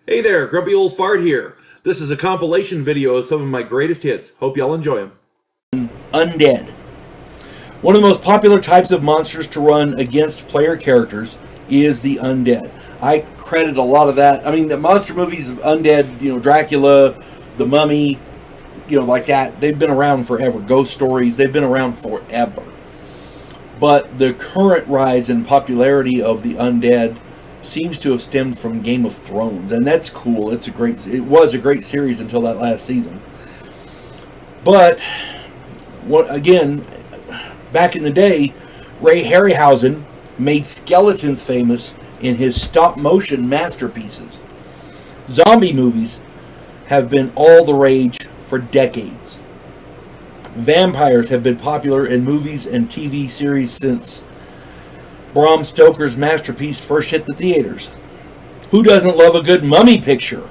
Hey there, Grumpy Old Fart here. This is a compilation video of some of my greatest hits. Hope y'all enjoy them. Undead. One of the most popular types of monsters to run against player characters is the undead. I credit a lot of that. I mean, the monster movies, Undead, Dracula, The Mummy, like that, they've been around forever. Ghost stories, they've been around forever. But the current rise in popularity of the undead seems to have stemmed from Game of Thrones, and that's cool. It was a great series until that last season. But again, back in the day, Ray Harryhausen made skeletons famous in his stop-motion masterpieces. Zombie movies have been all the rage for decades. Vampires have been popular in movies and TV series since Bram Stoker's masterpiece first hit the theaters. Who doesn't love a good mummy picture?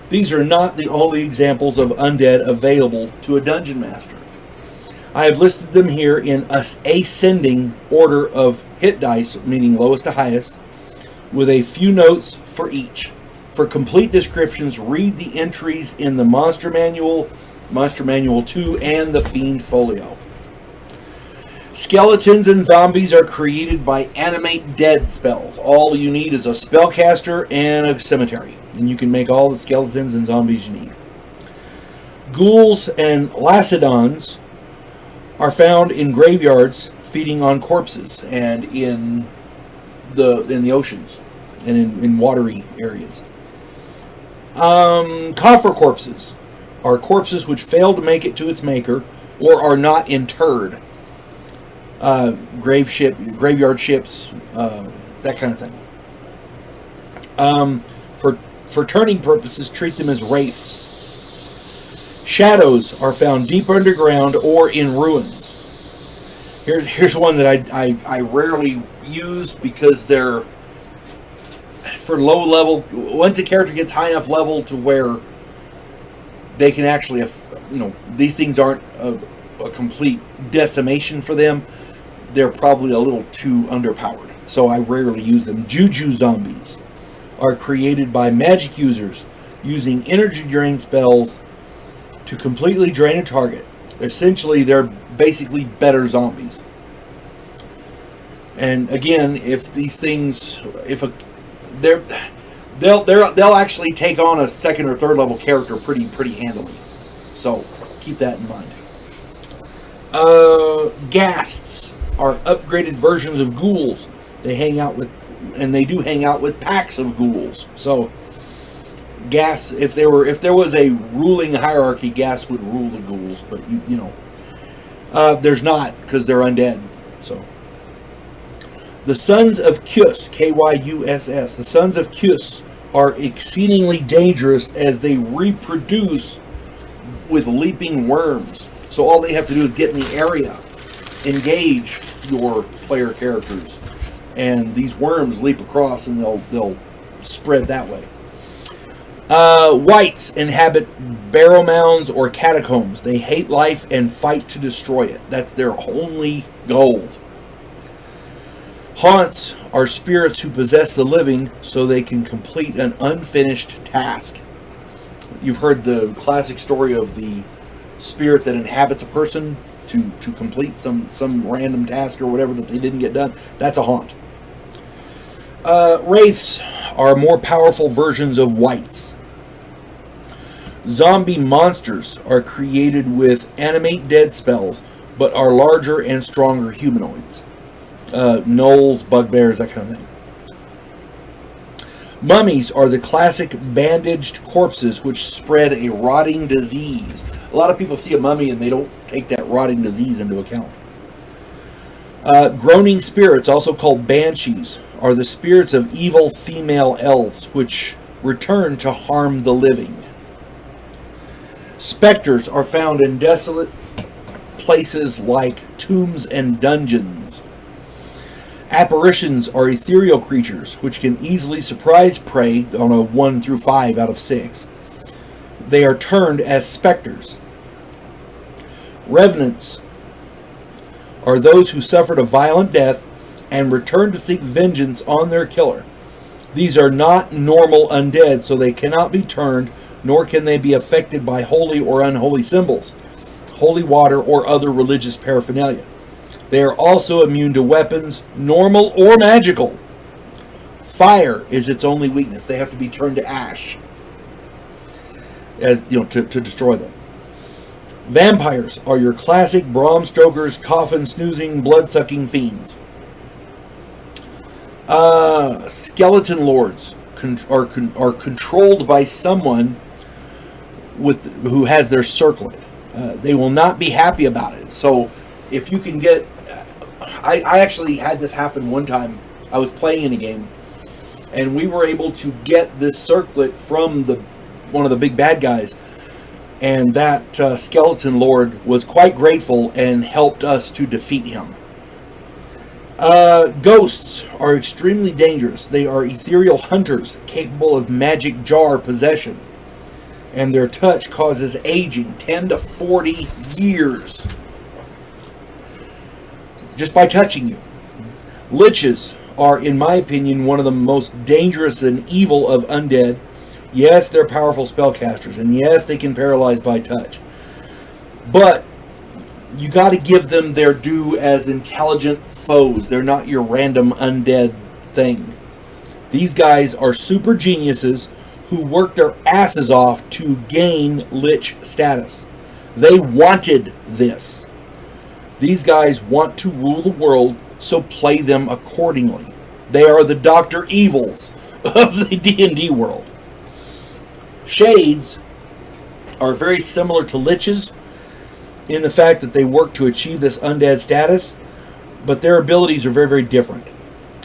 These are not the only examples of undead available to a dungeon master. I have listed them here in ascending order of hit dice, meaning lowest to highest, with a few notes for each. For complete descriptions, read the entries in the Monster Manual, Monster Manual 2, and the Fiend Folio. Skeletons and zombies are created by animate dead spells. All you need is a spellcaster and a cemetery, and you can make all the skeletons and zombies you need. Ghouls and lacedons are found in graveyards feeding on corpses and in the oceans and in watery areas. Coffer corpses are corpses which fail to make it to its maker or are not interred. Graveyard ships, that kind of thing. For turning purposes, treat them as wraiths. Shadows are found deep underground or in ruins. Here's one that I rarely use because they're for low level. Once a character gets high enough level to where they can actually, these things aren't a complete decimation for them. They're probably a little too underpowered, so I rarely use them. Juju zombies are created by magic users using energy drain spells to completely drain a target. Essentially, they're basically better zombies. And again, if these things, they'll actually take on a second or third level character pretty handily. So keep that in mind. Ghasts are upgraded versions of ghouls. They hang out with packs of ghouls. So Ghasts, if there was a ruling hierarchy, Ghasts would rule the ghouls, but there's not, because they're undead. So the Sons of Kyuss, Kyuss, the Sons of Kyuss are exceedingly dangerous as they reproduce with leaping worms. So all they have to do is get in the area, engage your player characters, and these worms leap across and they'll spread that way. Wights inhabit barrow mounds or catacombs. They hate life and fight to destroy it. That's their only goal. Haunts are spirits who possess the living so they can complete an unfinished task. You've heard the classic story of the spirit that inhabits a person to complete some random task or whatever that they didn't get done. That's a haunt. Wraiths are more powerful versions of wights. Zombie monsters are created with animate dead spells, but are larger and stronger humanoids. Gnolls, bugbears, that kind of thing. Mummies are the classic bandaged corpses which spread a rotting disease. A lot of people see a mummy and they don't take that rotting disease into account. Groaning spirits, also called banshees, are the spirits of evil female elves which return to harm the living. Specters are found in desolate places like tombs and dungeons. Apparitions are ethereal creatures which can easily surprise prey on a 1 through 5 out of 6. They are termed as specters. Revenants are those who suffered a violent death and return to seek vengeance on their killer. These are not normal undead, so they cannot be turned, nor can they be affected by holy or unholy symbols, holy water, or other religious paraphernalia. They are also immune to weapons, normal or magical. Fire is its only weakness. They have to be turned to ash, as you know, to destroy them. Vampires are your classic Bram Stoker's coffin-snoozing, blood-sucking fiends. Skeleton lords are controlled by someone who has their circlet. They will not be happy about it. So if you can get... I actually had this happen one time. I was playing in a game, and we were able to get this circlet from one of the big bad guys, and that skeleton lord was quite grateful and helped us to defeat him. Ghosts are extremely dangerous. They are ethereal hunters capable of magic jar possession, and their touch causes aging 10 to 40 years just by touching you. Liches are, in my opinion, one of the most dangerous and evil of undead. Yes, they're powerful spellcasters, and yes, they can paralyze by touch. But you got to give them their due as intelligent foes. They're not your random undead thing. These guys are super geniuses who work their asses off to gain Lich status. They wanted this. These guys want to rule the world, so play them accordingly. They are the Dr. Evils of the D&D world. Shades are very similar to Liches in the fact that they work to achieve this undead status, but their abilities are very, very different.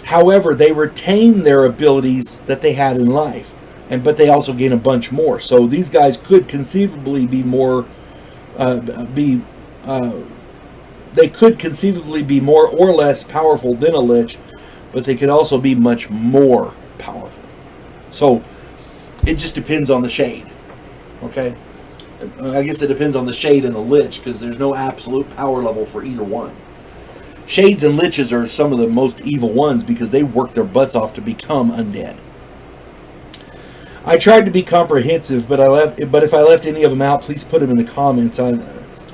However, they retain their abilities that they had in life, but they also gain a bunch more. So these guys could conceivably be more, they could conceivably be more or less powerful than a Lich, but they could also be much more powerful. So it just depends on the shade. Okay? I guess it depends on the shade and the Lich, because there's no absolute power level for either one. Shades and Liches are some of the most evil ones because they work their butts off to become undead. I tried to be comprehensive, but if I left any of them out, please put them in the comments.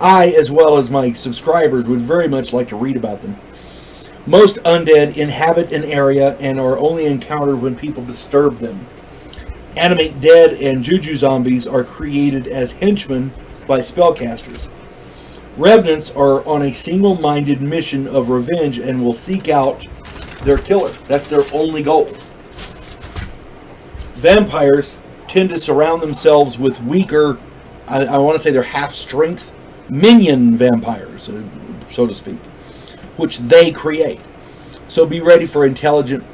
I, as well as my subscribers, would very much like to read about them. Most undead inhabit an area and are only encountered when people disturb them. Animate dead and juju zombies are created as henchmen by spellcasters. Revenants are on a single-minded mission of revenge and will seek out their killer. That's their only goal. Vampires tend to surround themselves with weaker, I want to say they're half-strength, minion vampires, so to speak, which they create. So be ready for intelligent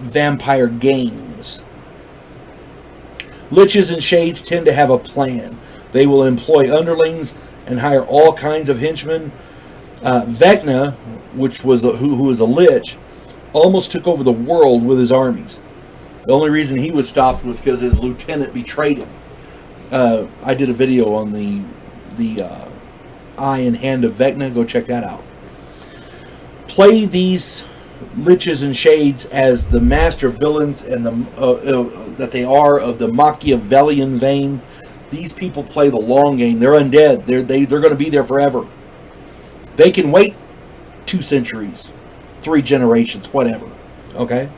vampire games. Liches and Shades tend to have a plan. They will employ underlings and hire all kinds of henchmen. Vecna, which was who was a Lich, almost took over the world with his armies. The only reason he was stopped was because his lieutenant betrayed him. I did a video on the Eye and Hand of Vecna. Go check that out. Play these Liches and Shades as the master villains and that they are of the Machiavellian vein. These people play the long game. They're undead. They're going to be there forever. They can wait 2 centuries, 3 generations, whatever. Okay?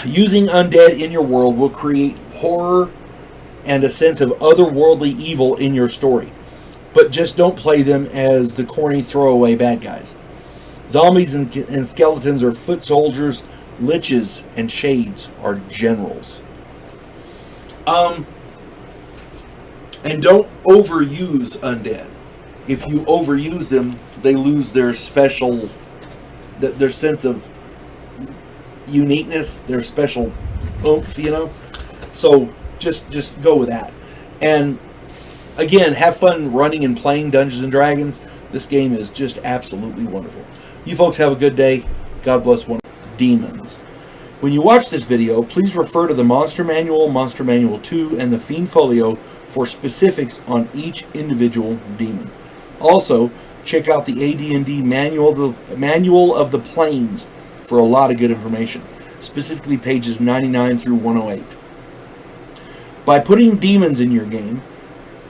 Using undead in your world will create horror and a sense of otherworldly evil in your story. But just don't play them as the corny throwaway bad guys. Zombies and skeletons are foot soldiers. Liches and Shades are generals. And don't overuse undead. If you overuse them, they lose their special, their sense of uniqueness, their special oomph, you know? So just go with that. And again, have fun running and playing Dungeons and Dragons. This game is just absolutely wonderful. You folks have a good day. God bless one. Demons. When you watch this video, please refer to the Monster Manual, Monster Manual 2, and the Fiend Folio for specifics on each individual demon. Also, check out the AD&D Manual of the Planes for a lot of good information. specifically pages 99 through 108. By putting demons in your game,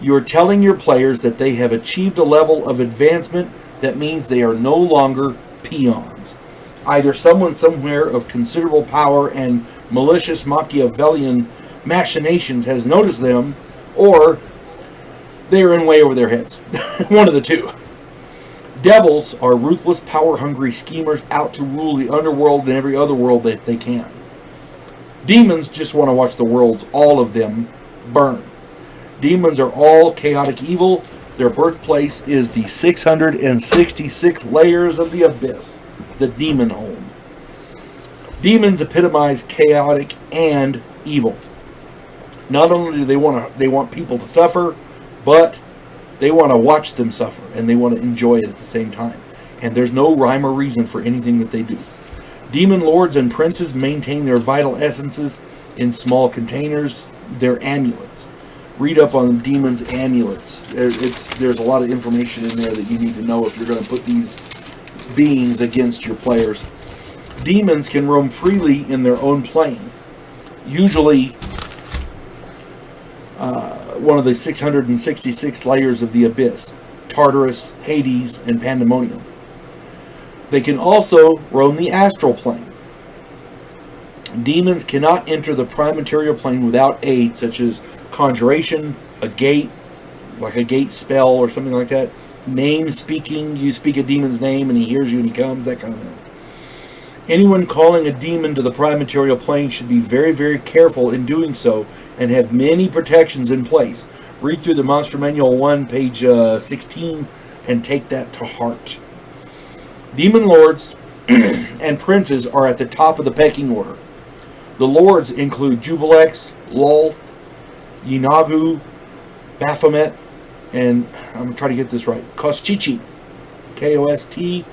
you are telling your players that they have achieved a level of advancement that means they are no longer peons. Either someone somewhere of considerable power and malicious Machiavellian machinations has noticed them, or they are in way over their heads. One of the two. Devils are ruthless, power-hungry schemers out to rule the underworld and every other world that they can. Demons just want to watch the worlds, all of them, burn. Demons are all chaotic evil. Their birthplace is the 666 layers of the abyss, the demon home. Demons epitomize chaotic and evil. Not only do they want people to suffer, but they want to watch them suffer, and they want to enjoy it at the same time. And there's no rhyme or reason for anything that they do. Demon lords and princes maintain their vital essences in small containers, their amulets. Read up on demons' amulets. There's a lot of information in there that you need to know if you're going to put these beings against your players. Demons can roam freely in their own plane. Usually one of the 666 layers of the abyss, Tartarus, Hades, and Pandemonium. They can also roam the astral plane. Demons cannot enter the prime material plane without aid, such as conjuration, a gate, like a gate spell or something like that. Name speaking, you speak a demon's name and he hears you and he comes, that kind of thing. Anyone calling a demon to the prime material plane should be very, very careful in doing so and have many protections in place. Read through the Monster Manual 1, page 16, and take that to heart. Demon lords and princes are at the top of the pecking order. The lords include Jubilex, Lolth, Yinagu, Baphomet, and I'm going to try to get this right, Koschei. Kostchchie.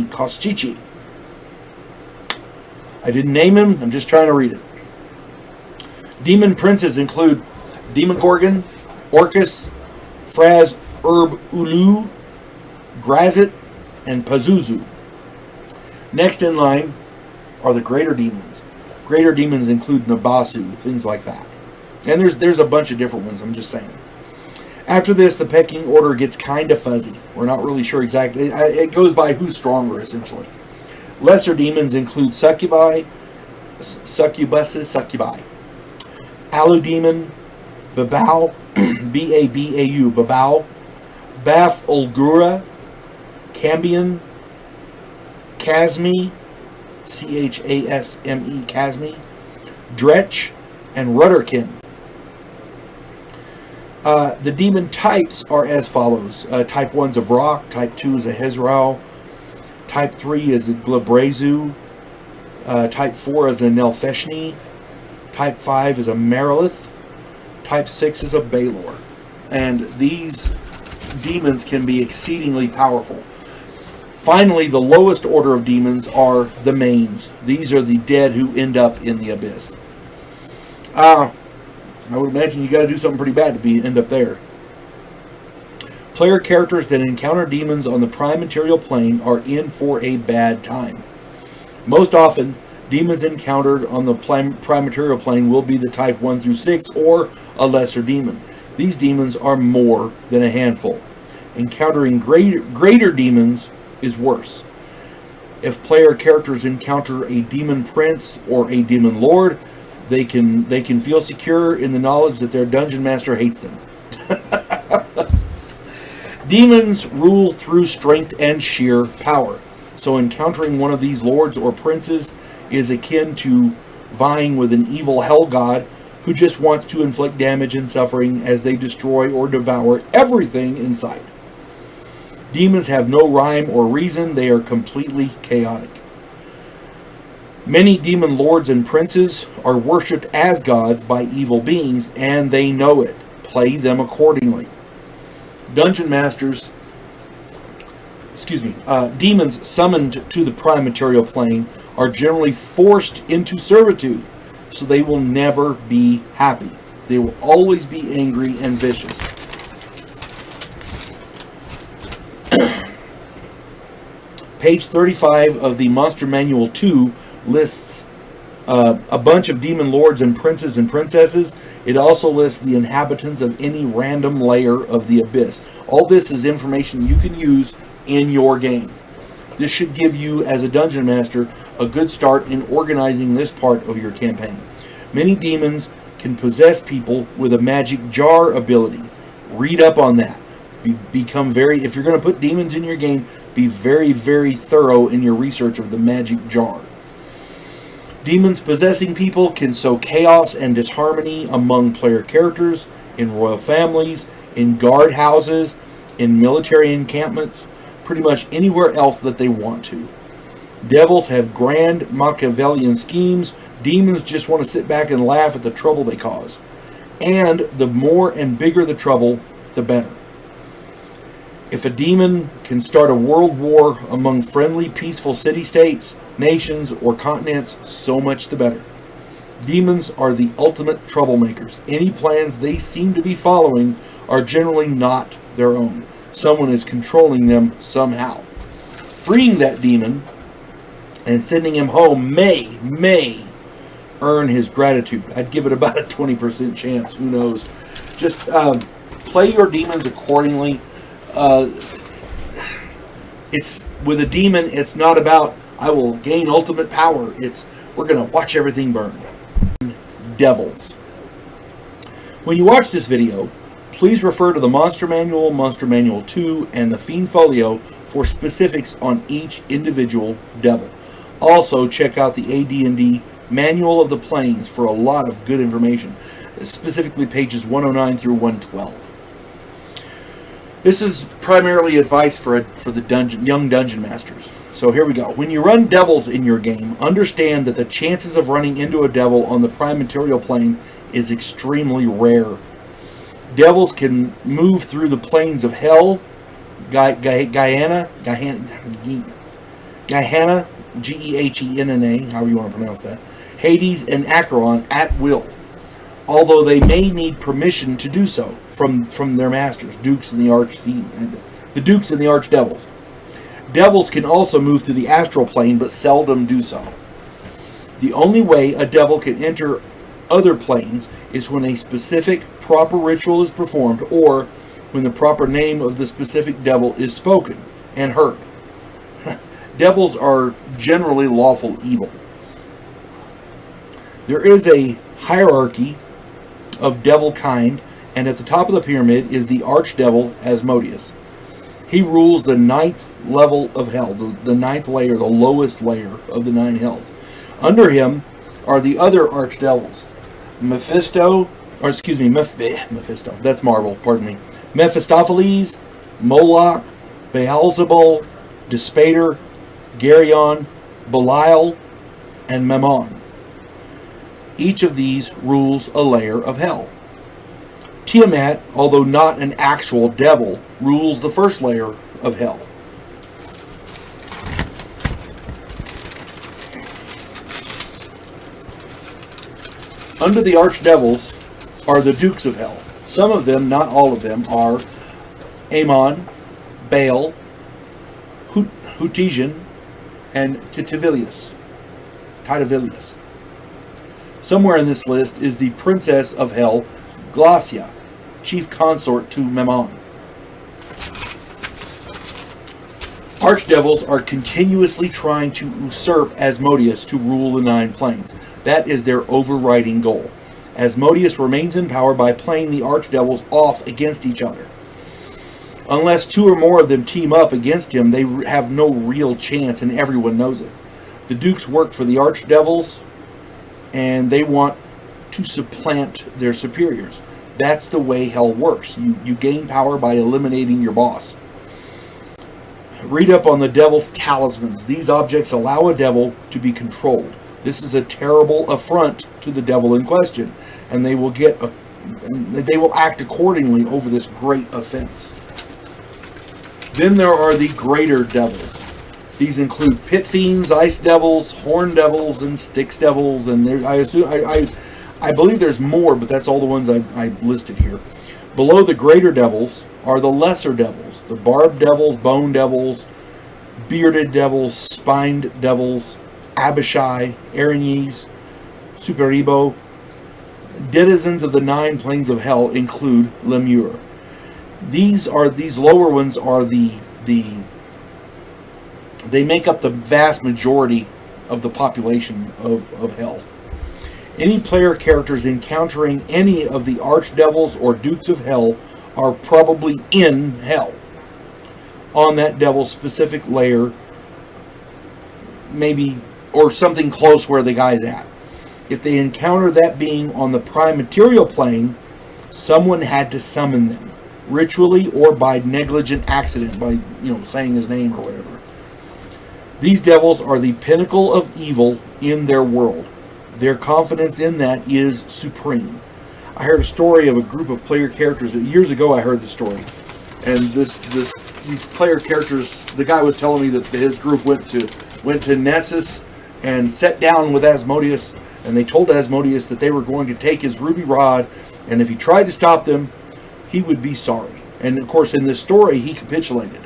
Koschei. I didn't name him, I'm just trying to read it. Demon princes include Demogorgon, Orcus, Fraz Urb Ulu, Grazit, and Pazuzu. Next in line are the greater demons. Greater demons include Nabasu, things like that. And there's a bunch of different ones, I'm just saying. After this, the pecking order gets kind of fuzzy. We're not really sure exactly. It goes by who's stronger, essentially. Lesser demons include succubi, succubi, Aludemon, Babau, B-A-B-A-U, Babau, Baf Ulgura, Cambion, Chasme, C-H-A-S-M-E, Chasme, Dretch, and Rudderkin. The demon types are as follows. Type 1's a Vrock, Type 2 is a Hezrao, Type 3 is a Glabrezu, Type 4 is a Nelfeshni, Type 5 is a Marilith, Type 6 is a Balor. And these demons can be exceedingly powerful. Finally, the lowest order of demons are the mains. These are the dead who end up in the abyss. I would imagine you got to do something pretty bad to end up there. Player characters that encounter demons on the prime material plane are in for a bad time. Most often, demons encountered on the prime material plane will be the type 1 through 6 or a lesser demon. These demons are more than a handful. Encountering greater demons is worse. If player characters encounter a demon prince or a demon lord, they can feel secure in the knowledge that their dungeon master hates them. Demons rule through strength and sheer power. So encountering one of these lords or princes is akin to vying with an evil hell god who just wants to inflict damage and suffering as they destroy or devour everything in sight. Demons have no rhyme or reason. They are completely chaotic. Many demon lords and princes are worshipped as gods by evil beings, and they know it. Play them accordingly. Dungeon masters, demons summoned to the prime material plane are generally forced into servitude, so they will never be happy. They will always be angry and vicious. Page 35 of the Monster Manual 2 lists a bunch of demon lords and princes and princesses. It also lists the inhabitants of any random layer of the abyss. All this is information you can use in your game. This should give you, as a dungeon master, a good start in organizing this part of your campaign. Many demons can possess people with a magic jar ability. Read up on that. If you're going to put demons in your game, be very, very thorough in your research of the magic jar. Demons possessing people can sow chaos and disharmony among player characters, in royal families, in guard houses, in military encampments, pretty much anywhere else that they want to. Devils have grand Machiavellian schemes. Demons just want to sit back and laugh at the trouble they cause. And the more and bigger the trouble, the better. If a demon can start a world war among friendly, peaceful city-states, nations, or continents, so much the better. Demons are the ultimate troublemakers. Any plans they seem to be following are generally not their own. Someone is controlling them somehow. Freeing that demon and sending him home may earn his gratitude. I'd give it about a 20% chance. Who knows? Just play your demons accordingly. It's with a demon, it's not about I will gain ultimate power. It's we're going to watch everything burn. Devils. When you watch this video, please refer to the Monster Manual, Monster Manual 2, and the Fiend Folio for specifics on each individual devil. Also, check out the AD&D Manual of the Planes for a lot of good information, specifically pages 109 through 112. This is primarily advice for the young dungeon masters. So here we go. When you run devils in your game, understand that the chances of running into a devil on the prime material plane is extremely rare. Devils can move through the planes of hell, Gehenna, Gehenna, however you want to pronounce that, Hades, and Acheron at will, although they may need permission to do so from their masters, dukes and the archdevils. Devils can also move through the astral plane, but seldom do so. The only way a devil can enter other planes is when a specific proper ritual is performed, or when the proper name of the specific devil is spoken and heard. Devils are generally lawful evil. There is a hierarchy of devil kind, and at the top of the pyramid is the archdevil Asmodeus. He rules the 9th level of hell, the 9th layer, the lowest layer of the 9 hells. Under him are the other archdevils, Mephisto, that's Marvel, pardon me, Mephistopheles, Moloch, Beelzebul, Despater, Geryon, Belial, and Mammon. Each of these rules a layer of hell. Tiamat, although not an actual devil, rules the first layer of hell. Under the archdevils are the dukes of hell. Some of them, not all of them, are Ammon, Baal, Hutijan, and Titavilius. Somewhere in this list is the princess of hell, Glacia, chief consort to Mammon. Archdevils are continuously trying to usurp Asmodeus to rule the 9 planes. That is their overriding goal. Asmodeus remains in power by playing the archdevils off against each other. Unless 2 or more of them team up against him, they have no real chance, and everyone knows it. The dukes work for the archdevils, and they want to supplant their superiors. That's the way hell works. You gain power by eliminating your boss. Read up on the devil's talismans. These objects allow a devil to be controlled. This is a terrible affront to the devil in question, and they will act accordingly over this great offense. Then there are the greater devils. These include pit fiends, ice devils, horn devils, and styx devils, and I believe there's more, but that's all the ones I listed here. Below the greater devils are the lesser devils, the barbed devils, bone devils, bearded devils, spined devils, Abishai, Erinyes, Superibo. Denizens of the 9 planes of hell include Lemur. These lower ones are they make up the vast majority of the population of hell. Any player characters encountering any of the archdevils or dukes of hell are probably in hell, on that devil's specific layer, maybe, or something close where the guy's at. If they encounter that being on the prime material plane, someone had to summon them, ritually or by negligent accident, by saying his name or whatever. These devils are the pinnacle of evil in their world. Their confidence in that is supreme. I heard a story of a group of player characters. Years ago I heard the story. And these player characters, the guy was telling me that his group went to Nessus and sat down with Asmodeus, and they told Asmodeus that they were going to take his ruby rod, and if he tried to stop them, he would be sorry. And of course in this story he capitulated.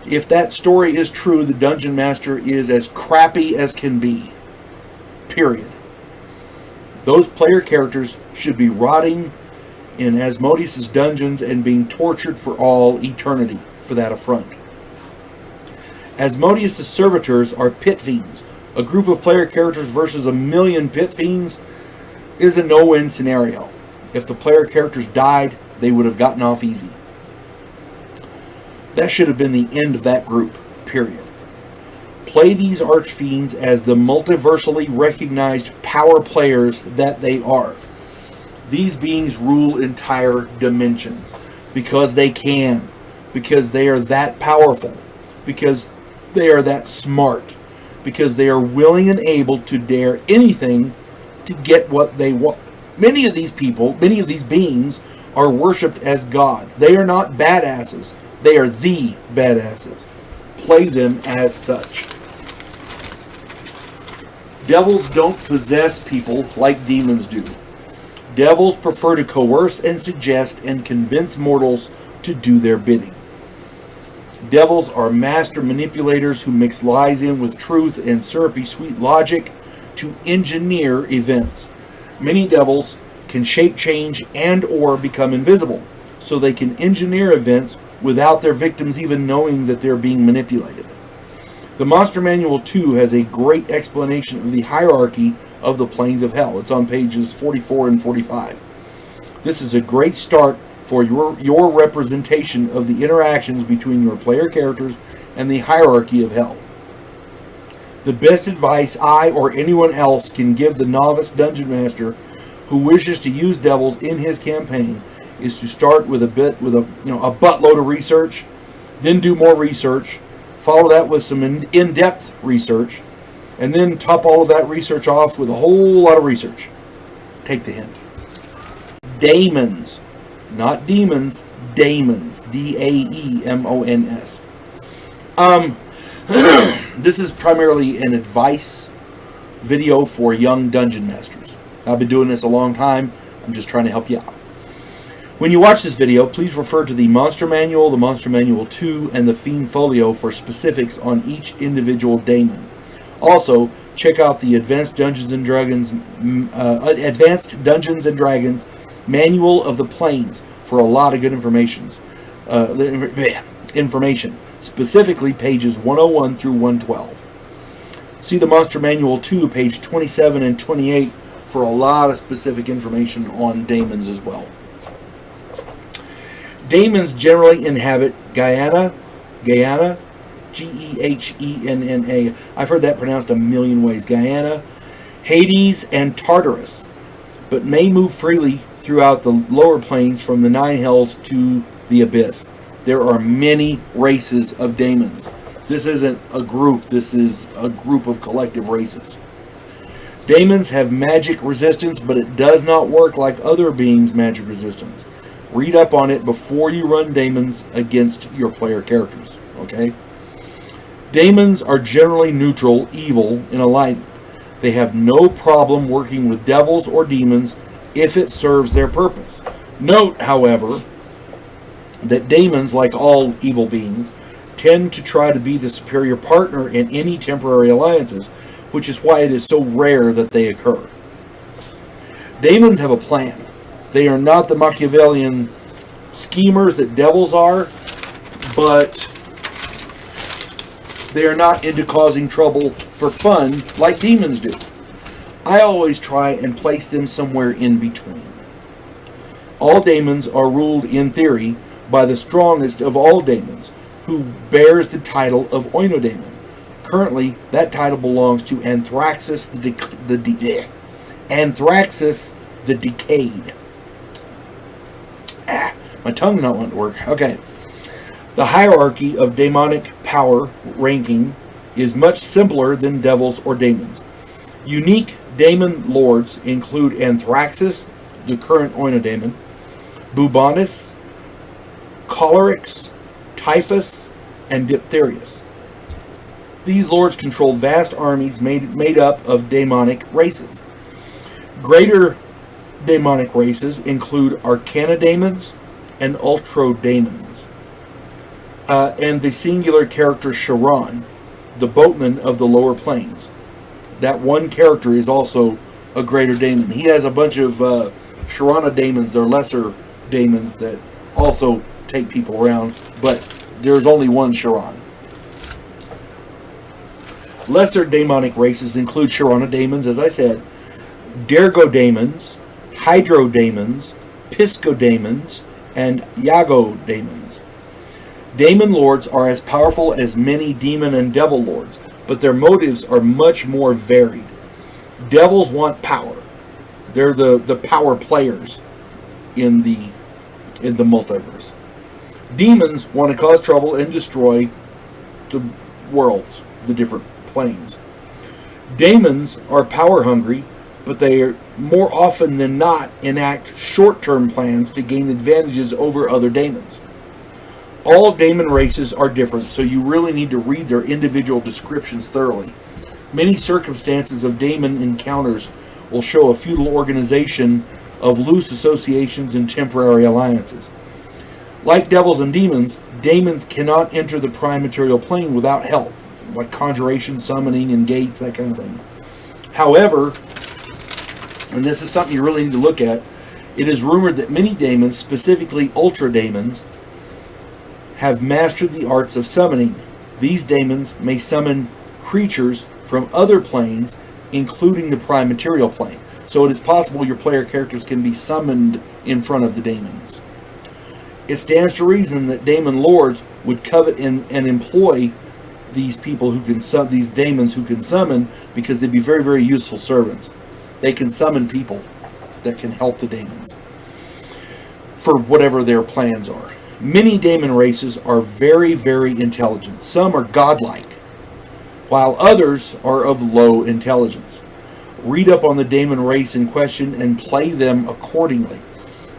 If that story is true, the Dungeon Master is as crappy as can be. Period. Those player characters should be rotting in Asmodeus' dungeons and being tortured for all eternity for that affront. Asmodeus' servitors are pit fiends. A group of player characters versus 1,000,000 pit fiends is a no-win scenario. If the player characters died, they would have gotten off easy. That should have been the end of that group, period. Play these archfiends as the multiversally recognized power players that they are. These beings rule entire dimensions because they can, because they are that powerful, because they are that smart, because they are willing and able to dare anything to get what they want. Many of these people, many of these beings are worshipped as gods. They are not badasses. They are the badasses. Play them as such. Devils don't possess people like demons do. Devils prefer to coerce and suggest and convince mortals to do their bidding. Devils are master manipulators who mix lies in with truth and syrupy sweet logic to engineer events. Many devils can shape change and or become invisible, so they can engineer events without their victims even knowing that they're being manipulated. The Monster Manual 2 has a great explanation of the hierarchy of the planes of hell. It's on pages 44 and 45. This is a great start for your representation of the interactions between your player characters and the hierarchy of hell. The best advice I or anyone else can give the novice dungeon master who wishes to use devils in his campaign is to start with a buttload of research, then do more research, follow that with some in-depth research, and then top all of that research off with a whole lot of research. Take the hint. Daemons, not demons, daemons. Daemons. This is primarily an advice video for young dungeon masters. I've been doing this a long time. I'm just trying to help you out. When you watch this video, please refer to the Monster Manual, the Monster Manual 2, and the Fiend Folio for specifics on each individual daemon. Also, check out the Advanced Dungeons and Dragons Manual of the Planes for a lot of good information. Specifically pages 101 through 112. See the Monster Manual 2, page 27 and 28 for a lot of specific information on daemons as well. Daemons generally inhabit Guyana, Gehenna. I've heard that pronounced a million ways. Guyana, Hades, and Tartarus, but may move freely throughout the lower planes from the 9 hells to the abyss. There are many races of daemons. This isn't a group, this is a group of collective races. Daemons have magic resistance, but it does not work like other beings' magic resistance. Read up on it before you run daemons against your player characters, okay? Daemons are generally neutral, evil, in alignment. They have no problem working with devils or demons if it serves their purpose. Note, however, that daemons, like all evil beings, tend to try to be the superior partner in any temporary alliances, which is why it is so rare that they occur. Daemons have a plan. They are not the Machiavellian schemers that devils are, but they are not into causing trouble for fun like demons do. I always try and place them somewhere in between. All daemons are ruled, in theory, by the strongest of all daemons, who bears the title of Oinodaemon. Currently, that title belongs to Anthraxis Anthraxis the Decayed. My tongue's not wanting to work. Okay. The hierarchy of demonic power ranking is much simpler than devils or daemons. Unique daemon lords include Anthraxis, the current Oinodaemon, Bubonus, Cholerics, Typhus, and Diphtherius. These lords control vast armies made up of demonic races. Greater demonic races include Arcana daemons and Ultrodaemons. And the singular character Charon, the boatman of the lower planes. That one character is also a greater daemon. He has a bunch of Charana daemons. They're lesser daemons that also take people around, but there's only one Charon. Lesser demonic races include Charana daemons, as I said, Dergodaemons, Hydrodaemons, Piscodaemons, and Yagodaemons. Daemon lords are as powerful as many demon and devil lords, but their motives are much more varied. Devils want power. They're the power players in the multiverse. Demons want to cause trouble and destroy the worlds, the different planes. Daemons are power hungry, but they are more often than not enact short-term plans to gain advantages over other daemons. All daemon races are different, so you really need to read their individual descriptions thoroughly. Many circumstances of daemon encounters will show a feudal organization of loose associations and temporary alliances. Like devils and demons, daemons cannot enter the prime material plane without help, like conjuration, summoning, and gates, that kind of thing. However, and this is something you really need to look at, it is rumored that many daemons, specifically ultra daemons, have mastered the arts of summoning. These daemons may summon creatures from other planes, including the prime material plane. So it is possible your player characters can be summoned in front of the daemons. It stands to reason that daemon lords would covet and employ these people who can these daemons who can summon, because they'd be very, very useful servants. They can summon people that can help the daemons for whatever their plans are. Many daemon races are very, very intelligent. Some are godlike, while others are of low intelligence. Read up on the daemon race in question and play them accordingly.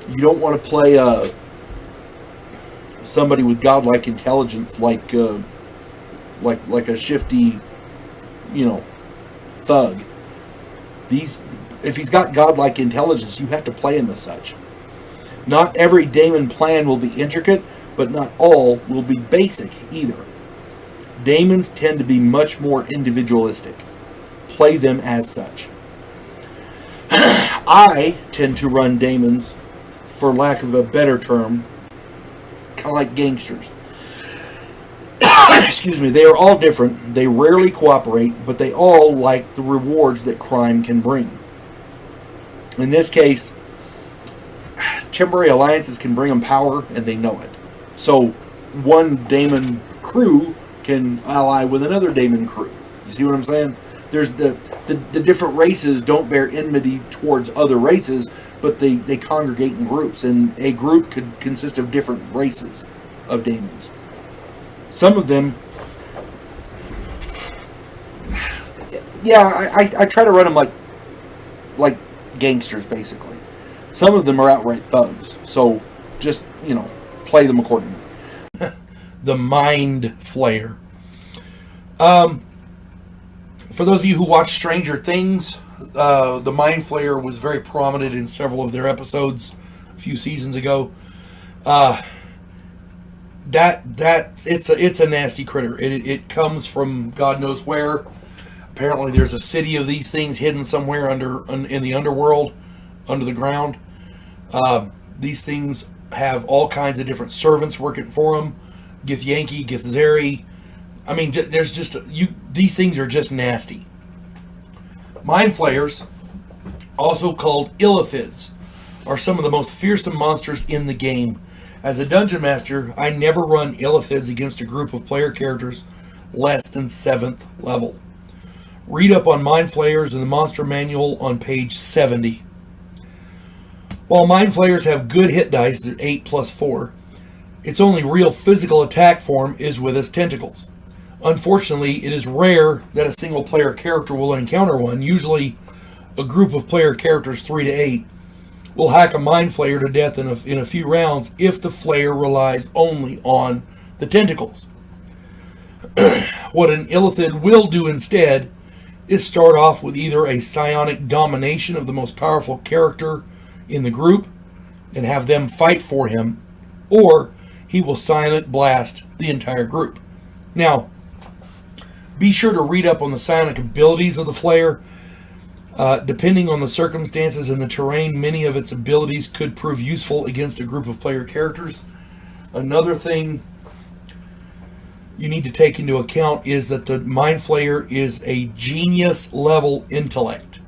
You don't want to play somebody with godlike intelligence like a shifty, thug. If he's got godlike intelligence, you have to play him as such. Not every daemon plan will be intricate, but not all will be basic either. Daemons tend to be much more individualistic. Play them as such. I tend to run daemons, for lack of a better term, kind of like gangsters. Excuse me, they are all different. They rarely cooperate, but they all like the rewards that crime can bring. In this case, temporary alliances can bring them power, and they know it. So one daemon crew can ally with another daemon crew. You see what I'm saying? There's the different races don't bear enmity towards other races, but they congregate in groups, and a group could consist of different races of daemons. Some of them, I try to run them like gangsters, basically. Some of them are outright thugs, so just, play them accordingly. The Mind Flayer. For those of you who watch Stranger Things, the Mind Flayer was very prominent in several of their episodes a few seasons ago. it's a nasty critter. It comes from God knows where. Apparently, there's a city of these things hidden somewhere in the underworld, under the ground. These things have all kinds of different servants working for them. Githyanki, Githzeri. I mean, there's just these things are just nasty. Mind flayers, also called illithids, are some of the most fearsome monsters in the game. As a dungeon master, I never run illithids against a group of player characters less than 7th level. Read up on mind flayers in the monster manual on page 70. While mind flayers have good hit dice, they're 8 plus 4, its only real physical attack form is with its tentacles. Unfortunately, it is rare that a single player character will encounter one. Usually, a group of player characters, 3 to 8, will hack a mind flayer to death in a few rounds if the flayer relies only on the tentacles. What an illithid will do instead is start off with either a psionic domination of the most powerful character in the group and have them fight for him, or he will psionic blast the entire group. Now, be sure to read up on the psionic abilities of the flayer. Depending on the circumstances and the terrain, many of its abilities could prove useful against a group of player characters. Another thing you need to take into account is that the mind flayer is a genius level intellect.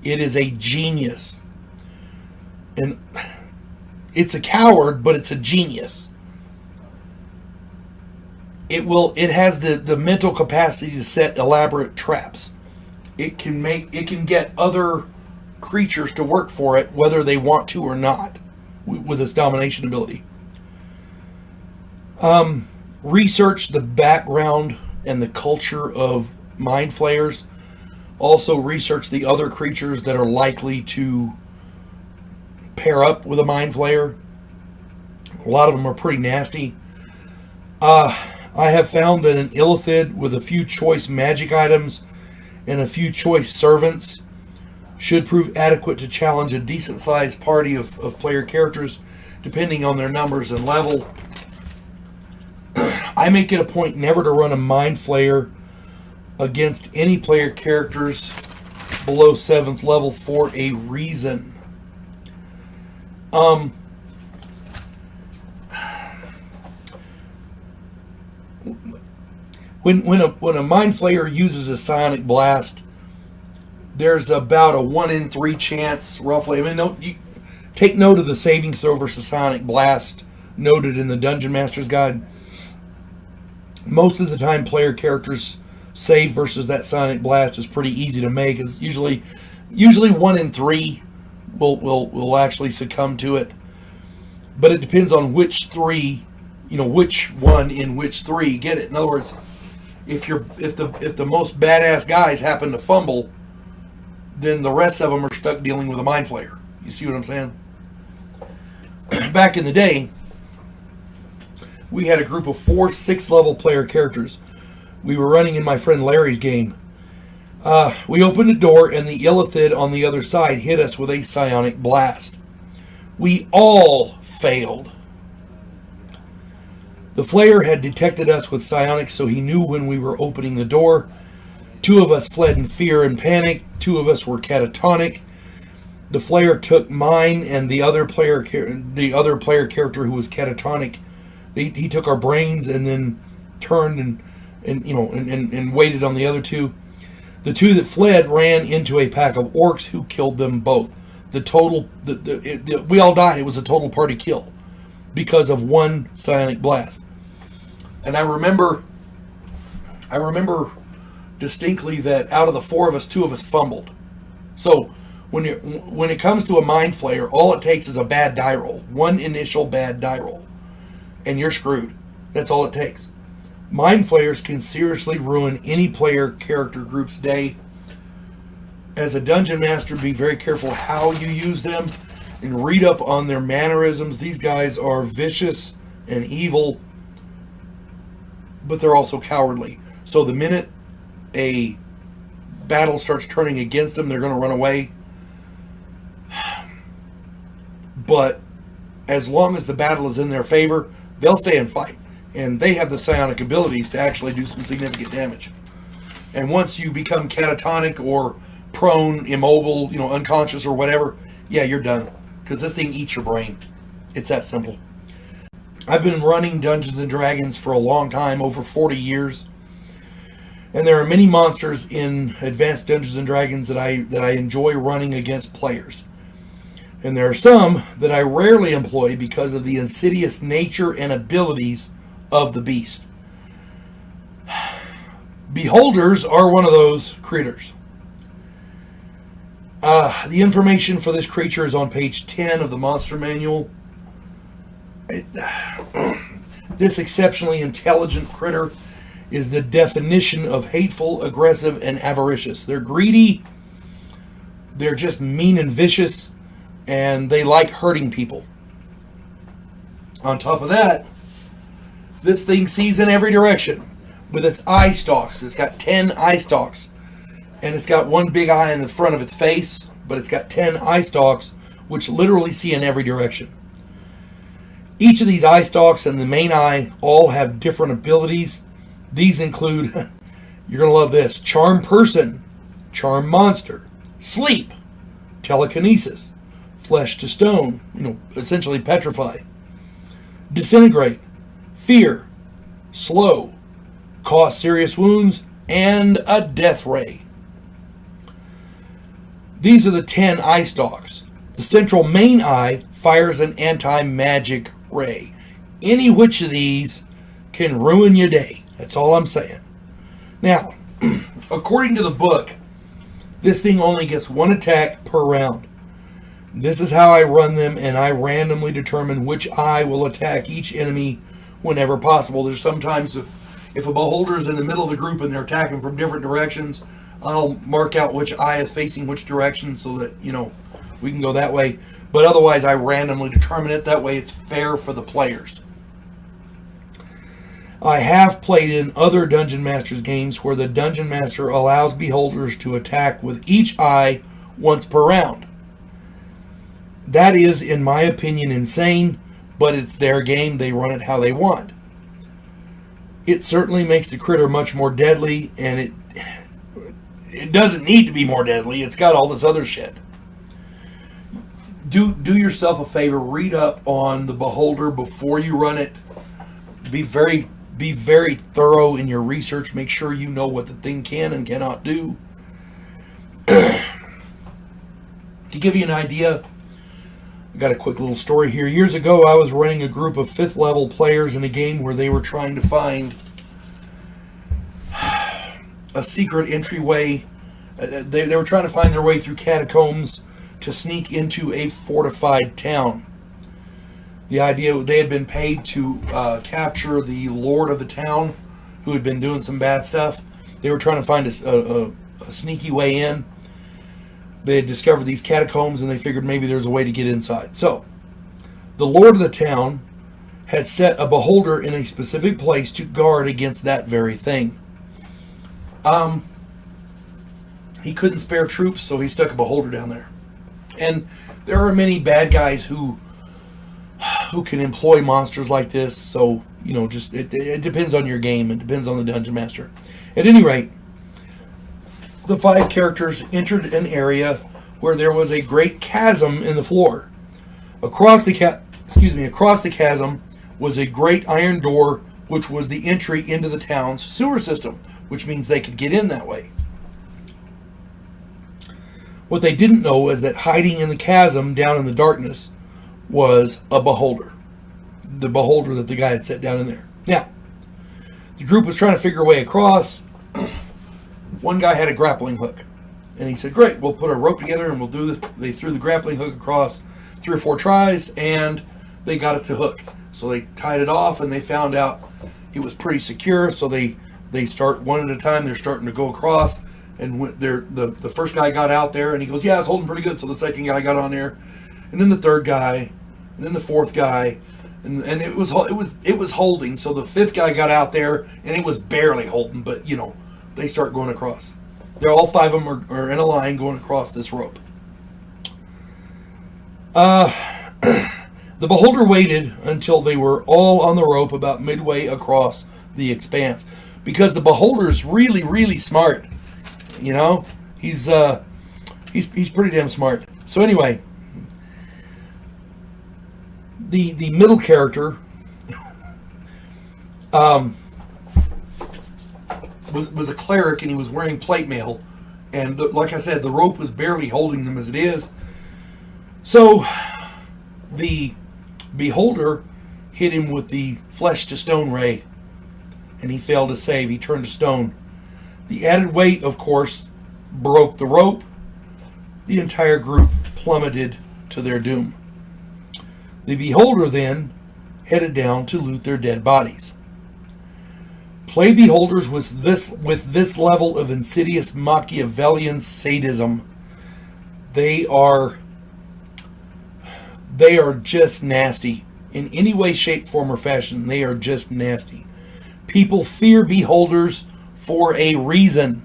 It is a genius. And it's a coward, but it's a genius. It has the mental capacity to set elaborate traps. It can get other creatures to work for it, whether they want to or not, with its domination ability. Research the background and the culture of mind flayers. Also research the other creatures that are likely to pair up with a mind flayer. A lot of them are pretty nasty. I have found that an illithid with a few choice magic items and a few choice servants should prove adequate to challenge a decent-sized party of player characters, depending on their numbers and level. I make it a point never to run a mind flayer against any player characters below 7th level for a reason. When a mind flayer uses a psionic blast, there's about a 1 in 3 chance, roughly. I mean, take note of the saving throw versus psionic blast noted in the Dungeon Master's Guide. Most of the time, player characters save versus that psionic blast is pretty easy to make. It's usually 1 in 3 will actually succumb to it, but it depends on which 3, which one in which 3 get it. In other words, if the most badass guys happen to fumble, then the rest of them are stuck dealing with a mind flayer. You see what I'm saying? Back in the day, we had a group of 4 6th level player characters. We were running in my friend Larry's game. We opened a door and the illithid on the other side hit us with a psionic blast. We all failed. The flayer had detected us with psionics, so he knew when we were opening the door. 2 of us fled in fear and panic. 2 of us were catatonic. The flayer took mine and the other player character who was catatonic. He took our brains and then turned and waited on the other 2. The 2 that fled ran into a pack of orcs who killed them both. We all died. It was a total party kill because of 1 psionic blast. And I remember distinctly that out of the 4 of us, 2 of us fumbled. So when it comes to a mind flayer, all it takes is a bad die roll, 1 initial bad die roll, and you're screwed. That's all it takes. Mind flayers can seriously ruin any player character group's day. As a dungeon master, be very careful how you use them and read up on their mannerisms. These guys are vicious and evil, but they're also cowardly. So the minute a battle starts turning against them, they're going to run away. But as long as the battle is in their favor, they'll stay and fight. And they have the psionic abilities to actually do some significant damage. And once you become catatonic or prone, immobile, unconscious or whatever, yeah, you're done. Because this thing eats your brain. It's that simple. I've been running Dungeons and Dragons for a long time, over 40 years. And there are many monsters in Advanced Dungeons and Dragons that I enjoy running against players. And there are some that I rarely employ because of the insidious nature and abilities of the beast. Beholders are one of those critters. The information for this creature is on page 10 of the monster manual. This exceptionally intelligent critter is the definition of hateful, aggressive, and avaricious. They're greedy, they're just mean and vicious, and they like hurting people. On top of that, this thing sees in every direction with its eye stalks. It's got 10 eye stalks, and it's got one big eye in the front of its face, but it's got 10 eye stalks which literally see in every direction. Each of these eye stalks and the main eye all have different abilities. These include, you're going to love this, Charm Person, Charm Monster, Sleep, Telekinesis, Flesh to Stone, essentially petrify, Disintegrate, Fear, Slow, Cause Serious Wounds, and a Death Ray. These are the 10 eye stalks. The central main eye fires an anti-magic ray. Any which of these can ruin your day. That's all I'm saying. Now, according to the book, this thing only gets one attack per round. This is how I run them, and I randomly determine which eye will attack each enemy whenever possible. There's sometimes if a beholder is in the middle of the group and they're attacking from different directions, I'll mark out which eye is facing which direction so that, we can go that way. But otherwise, I randomly determine it. That way it's fair for the players. I have played in other Dungeon Masters games where the Dungeon Master allows beholders to attack with each eye once per round. That is, in my opinion, insane, but it's their game. They run it how they want. It certainly makes the critter much more deadly, and it doesn't need to be more deadly. It's got all this other shit. Do yourself a favor. Read up on the beholder before you run it. Be very thorough in your research. Make sure you know what the thing can and cannot do. To give you an idea, I got a quick little story here. Years ago, I was running a group of 5th level players in a game where they were trying to find a secret entryway. They were trying to find their way through catacombs to sneak into a fortified town. The idea, they had been paid to capture the lord of the town who had been doing some bad stuff. They were trying to find a sneaky way in. They had discovered these catacombs and they figured maybe there's a way to get inside. So, the lord of the town had set a beholder in a specific place to guard against that very thing. He couldn't spare troops, so he stuck a beholder down there. And there are many bad guys who can employ monsters like this, so, just it depends on your game. It depends on the Dungeon Master. At any rate, the 5 characters entered an area where there was a great chasm in the floor. Across the chasm was a great iron door, which was the entry into the town's sewer system, which means they could get in that way. What they didn't know is that hiding in the chasm down in the darkness was a beholder. The beholder that the guy had set down in there. Now, the group was trying to figure a way across. One guy had a grappling hook. And he said, great, we'll put a rope together and we'll do this. They threw the grappling hook across 3 or 4 tries and they got it to hook. So they tied it off and they found out it was pretty secure. So they start one at a time. They're starting to go across. And the first guy got out there and he goes, yeah, it's holding pretty good. So the second guy got on there. And then the third guy. And then the fourth guy. And it was holding. So the 5th guy got out there and it was barely holding. But, they start going across. They're all 5 of them are in a line going across this rope. The beholder waited until they were all on the rope about midway across the expanse, because the beholder's really, really smart. You know, he's pretty damn smart. So anyway, the middle character was a cleric, and he was wearing plate mail, and like I said, the rope was barely holding them as it is. So the beholder hit him with the flesh to stone ray, and he failed to save. He turned to stone. The added weight, of course, broke the rope. The entire group plummeted to their doom. The beholder then headed down to loot their dead bodies. Play beholders with this level of insidious Machiavellian sadism. They are just nasty. In any way, shape, form, or fashion, they are just nasty. People fear beholders for a reason.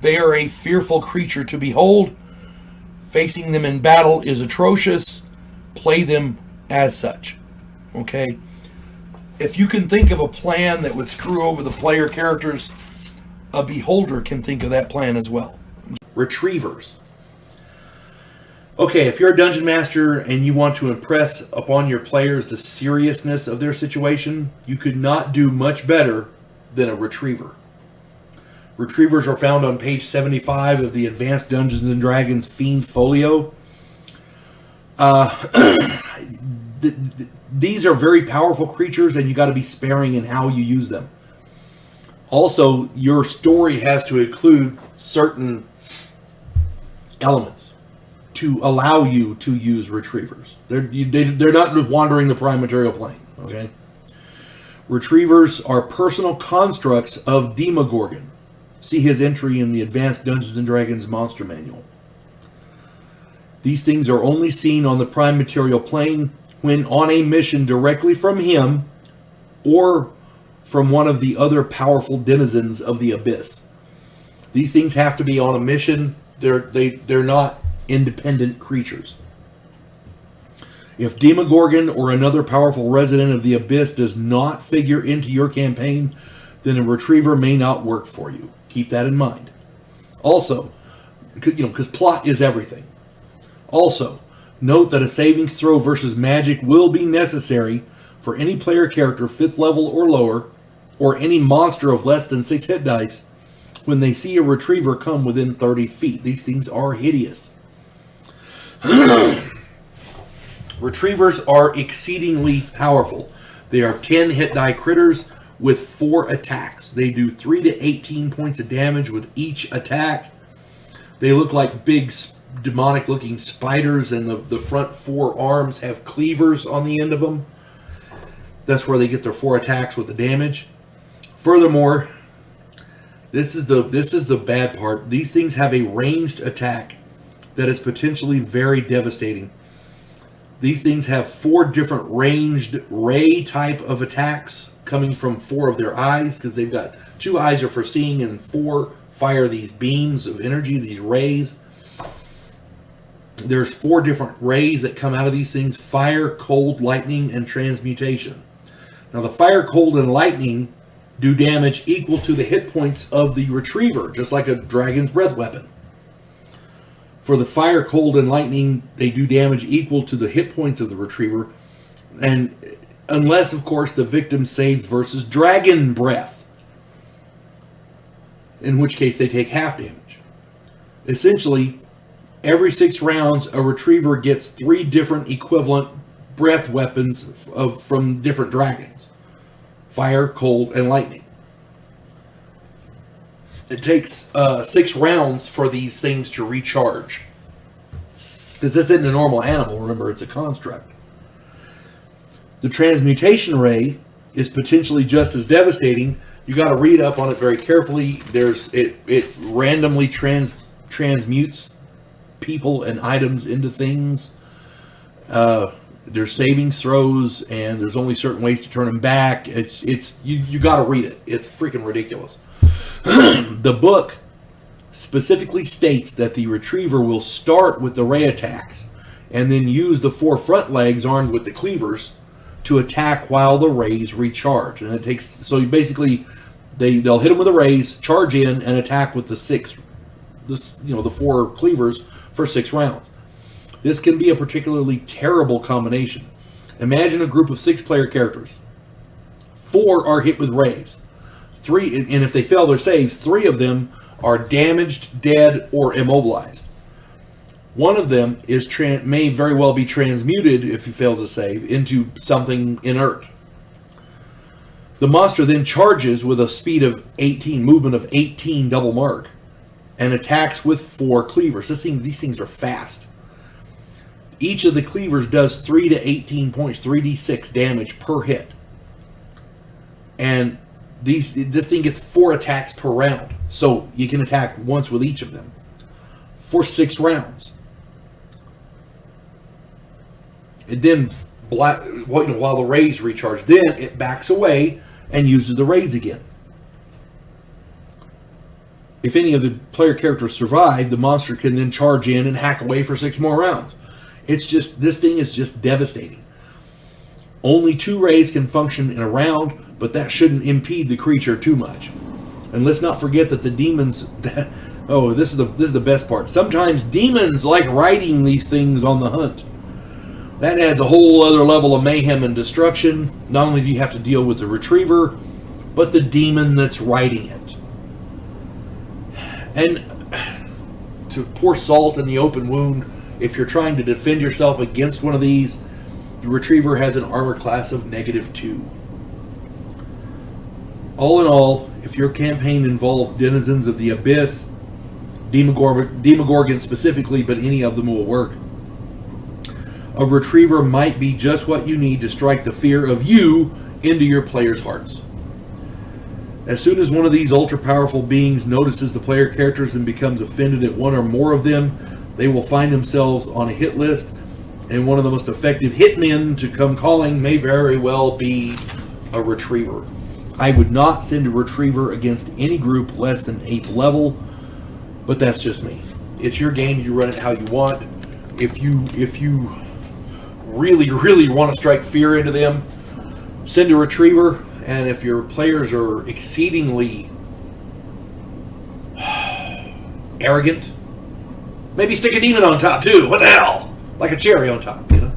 They are a fearful creature to behold. Facing them in battle is atrocious. Play them as such. Okay? If you can think of a plan that would screw over the player characters, a beholder can think of that plan as well. Retrievers. Okay, if you're a dungeon master and you want to impress upon your players the seriousness of their situation, you could not do much better than a retriever. Retrievers are found on page 75 of the Advanced Dungeons & Dragons Fiend Folio. These are very powerful creatures, and you got to be sparing in how you use them. Also, your story has to include certain elements to allow you to use retrievers. They're not wandering the prime material plane. Okay. Retrievers are personal constructs of Demogorgon. See his entry in the Advanced Dungeons & Dragons Monster Manual. These things are only seen on the prime material plane when on a mission directly from him or from one of the other powerful denizens of the abyss. These things have to be on a mission. They're not independent creatures. If Demogorgon or another powerful resident of the abyss does not figure into your campaign, then a retriever may not work for you. Keep that in mind. Also, because plot is everything. Also, note that a savings throw versus magic will be necessary for any player character 5th level or lower, or any monster of less than 6 hit dice, when they see a retriever come within 30 feet. These things are hideous. Retrievers are exceedingly powerful. They are 10 hit die critters with 4 attacks. They do 3 to 18 points of damage with each attack. They look like big demonic looking spiders, and the front 4 arms have cleavers on the end of them. That's where they get their 4 attacks with the damage. Furthermore, this is the bad part. These things have a ranged attack that is potentially very devastating. These things have 4 different ranged ray type of attacks coming from 4 of their eyes, because they've got 2 eyes are for seeing and 4 fire these beams of energy, these rays. There's 4 different rays that come out of these things: fire, cold, lightning, and transmutation. Now the fire, cold, and lightning do damage equal to the hit points of the retriever, just like a dragon's breath weapon. For the fire, cold, and lightning, they do damage equal to the hit points of the retriever, and unless, of course, the victim saves versus dragon breath, in which case they take half damage. Essentially, every 6 rounds, a retriever gets 3 different equivalent breath weapons from different dragons: fire, cold, and lightning. It takes 6 rounds for these things to recharge, because this isn't a normal animal. Remember, it's a construct. The transmutation ray is potentially just as devastating. You got to read up on it very carefully. It randomly transmutes people and items into things. There's savings throws, and there's only certain ways to turn them back. You got to read it. It's freaking ridiculous. The book specifically states that the retriever will start with the ray attacks and then use the 4 front legs armed with the cleavers to attack while the rays recharge. And it takes, so you basically they'll hit them with a raise, charge in, and attack with the 4 cleavers for 6 rounds. This can be a particularly terrible combination. Imagine a group of 6 player characters. 4 are hit with rays. 3, and if they fail their saves, 3 of them are damaged, dead, or immobilized. One of them may very well be transmuted, if he fails a save, into something inert. The monster then charges with a speed of 18, movement of 18 double mark, and attacks with 4 cleavers. These things are fast. Each of the cleavers does 3 to 18 points, 3d6 damage per hit. And this thing gets 4 attacks per round. So you can attack once with each of them for 6 rounds. And then, while the rays recharge, then it backs away and uses the rays again. If any of the player characters survive, the monster can then charge in and hack away for 6 more rounds. This thing is just devastating. Only 2 rays can function in a round, but that shouldn't impede the creature too much. And let's not forget that the demons... this is the best part. Sometimes demons like riding these things on the hunt. That adds a whole other level of mayhem and destruction. Not only do you have to deal with the retriever, but the demon that's riding it. And to pour salt in the open wound, if you're trying to defend yourself against one of these, the retriever has an armor class of -2. All in all, if your campaign involves denizens of the abyss, Demogorgon specifically, but any of them will work, a retriever might be just what you need to strike the fear of you into your players' hearts. As soon as one of these ultra-powerful beings notices the player characters and becomes offended at one or more of them, they will find themselves on a hit list, and one of the most effective hitmen to come calling may very well be a retriever. I would not send a retriever against any group less than 8th level, but that's just me. It's your game, you run it how you want. If you really want to strike fear into them, send a retriever. And if your players are exceedingly arrogant, maybe stick a demon on top too. What the hell? Like a cherry on top, you know?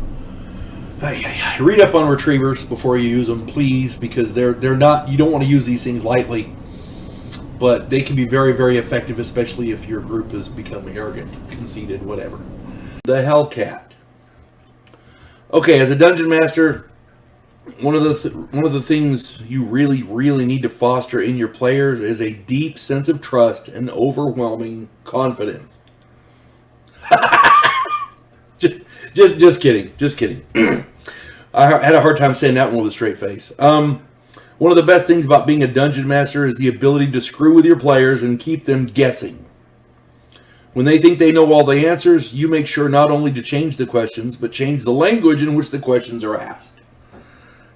Read up on retrievers before you use them, please, because they're not. You don't want to use these things lightly, but they can be very, very effective, especially if your group has become arrogant, conceited, whatever. The Hellcat. Okay, as a dungeon master, one of the things you really need to foster in your players is a deep sense of trust and overwhelming confidence. just kidding. I had a hard time saying that one with a straight face. One of the best things about being a dungeon master is the ability to screw with your players and keep them guessing. When they think they know all the answers, you make sure not only to change the questions, but change the language in which the questions are asked.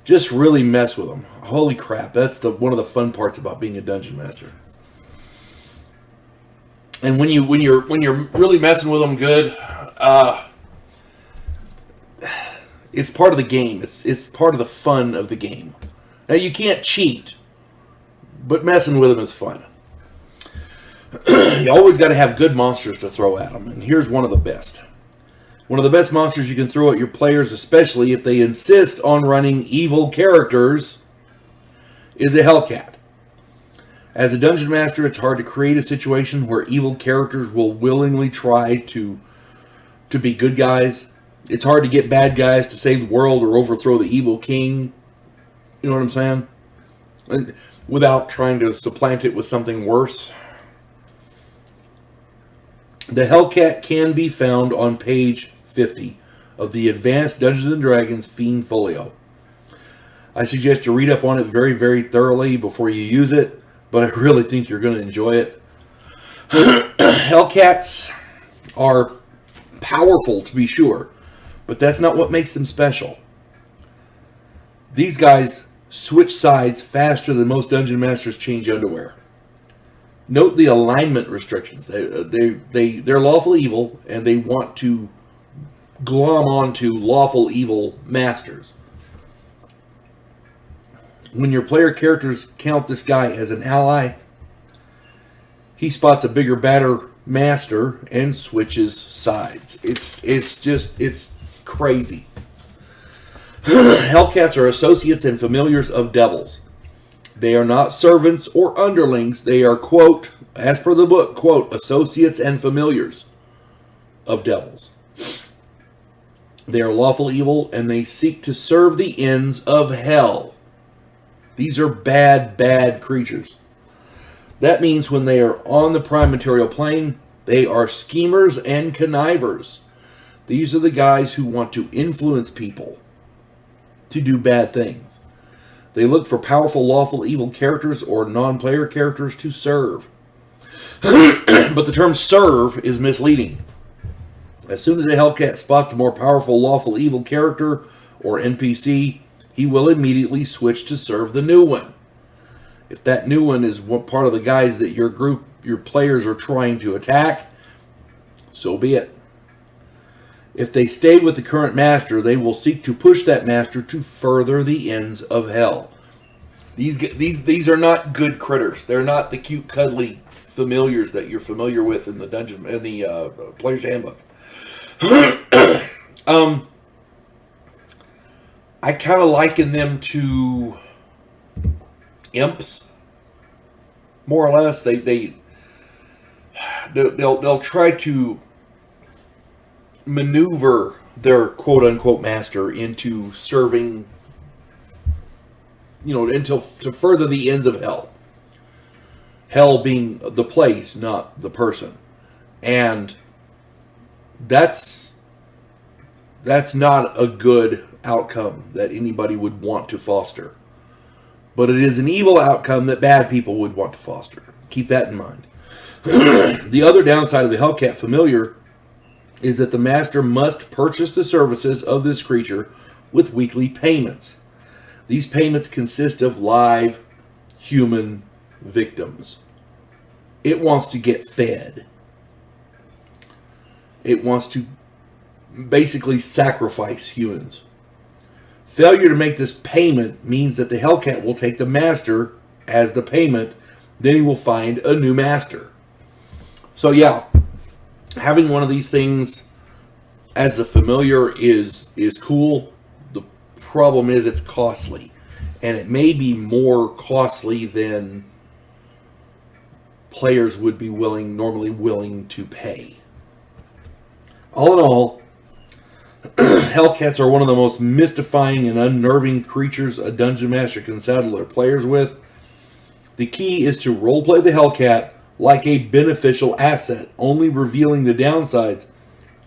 Just really mess with them. Holy crap, that's one of the fun parts about being a dungeon master. And when you're really messing with them good, it's part of the game. It's part of the fun of the game. Now you can't cheat, but messing with them is fun. You always got to have good monsters to throw at them, and here's one of the best. One of the best monsters you can throw at your players, especially if they insist on running evil characters, is a Hellcat. As a dungeon master, it's hard to create a situation where evil characters will willingly try to be good guys. It's hard to get bad guys to save the world or overthrow the evil king. You know what I'm saying? Without trying to supplant it with something worse. The Hellcat can be found on page 50 of the Advanced Dungeons & Dragons Fiend Folio. I suggest you read up on it very, very thoroughly before you use it, but I really think you're going to enjoy it. Hellcats are powerful, to be sure, but that's not what makes them special. These guys switch sides faster than most dungeon masters change underwear. Note the alignment restrictions. They're lawful evil, and they want to glom onto lawful evil masters. When your player characters count this guy as an ally, he spots a bigger, badder master and switches sides. It's crazy. Hellcats are associates and familiars of devils. They are not servants or underlings. They are, quote, as per the book, quote, associates and familiars of devils. They are lawful evil, and they seek to serve the ends of hell. These are bad, bad creatures. That means when they are on the prime material plane, they are schemers and connivers. These are the guys who want to influence people to do bad things. They look for powerful, lawful, evil characters or non-player characters to serve. But the term serve is misleading. As soon as a Hellcat spots a more powerful, lawful, evil character or NPC, he will immediately switch to serve the new one. If that new one is one part of the guys that your players are trying to attack, so be it. If they stay with the current master, they will seek to push that master to further the ends of hell. These are not good critters. They're not the cute, cuddly familiars that you're familiar with in the dungeon, in the player's handbook. I kind of liken them to imps, more or less. They'll try to maneuver their quote unquote master into serving, until to further the ends of hell. Hell being the place, not the person, and that's not a good outcome that anybody would want to foster. But it is an evil outcome that bad people would want to foster. Keep that in mind. The other downside of the Hellcat familiar is that the master must purchase the services of this creature with weekly payments. These payments consist of live human victims. It wants to get fed. It wants to basically sacrifice humans. Failure to make this payment means that the Hellcat will take the master as the payment. Then he will find a new master. So yeah, having one of these things as a familiar is cool. The problem is it's costly. And it may be more costly than players would be normally willing to pay. All in all, Hellcats are one of the most mystifying and unnerving creatures a Dungeon Master can saddle their players with. The key is to roleplay the Hellcat like a beneficial asset, only revealing the downsides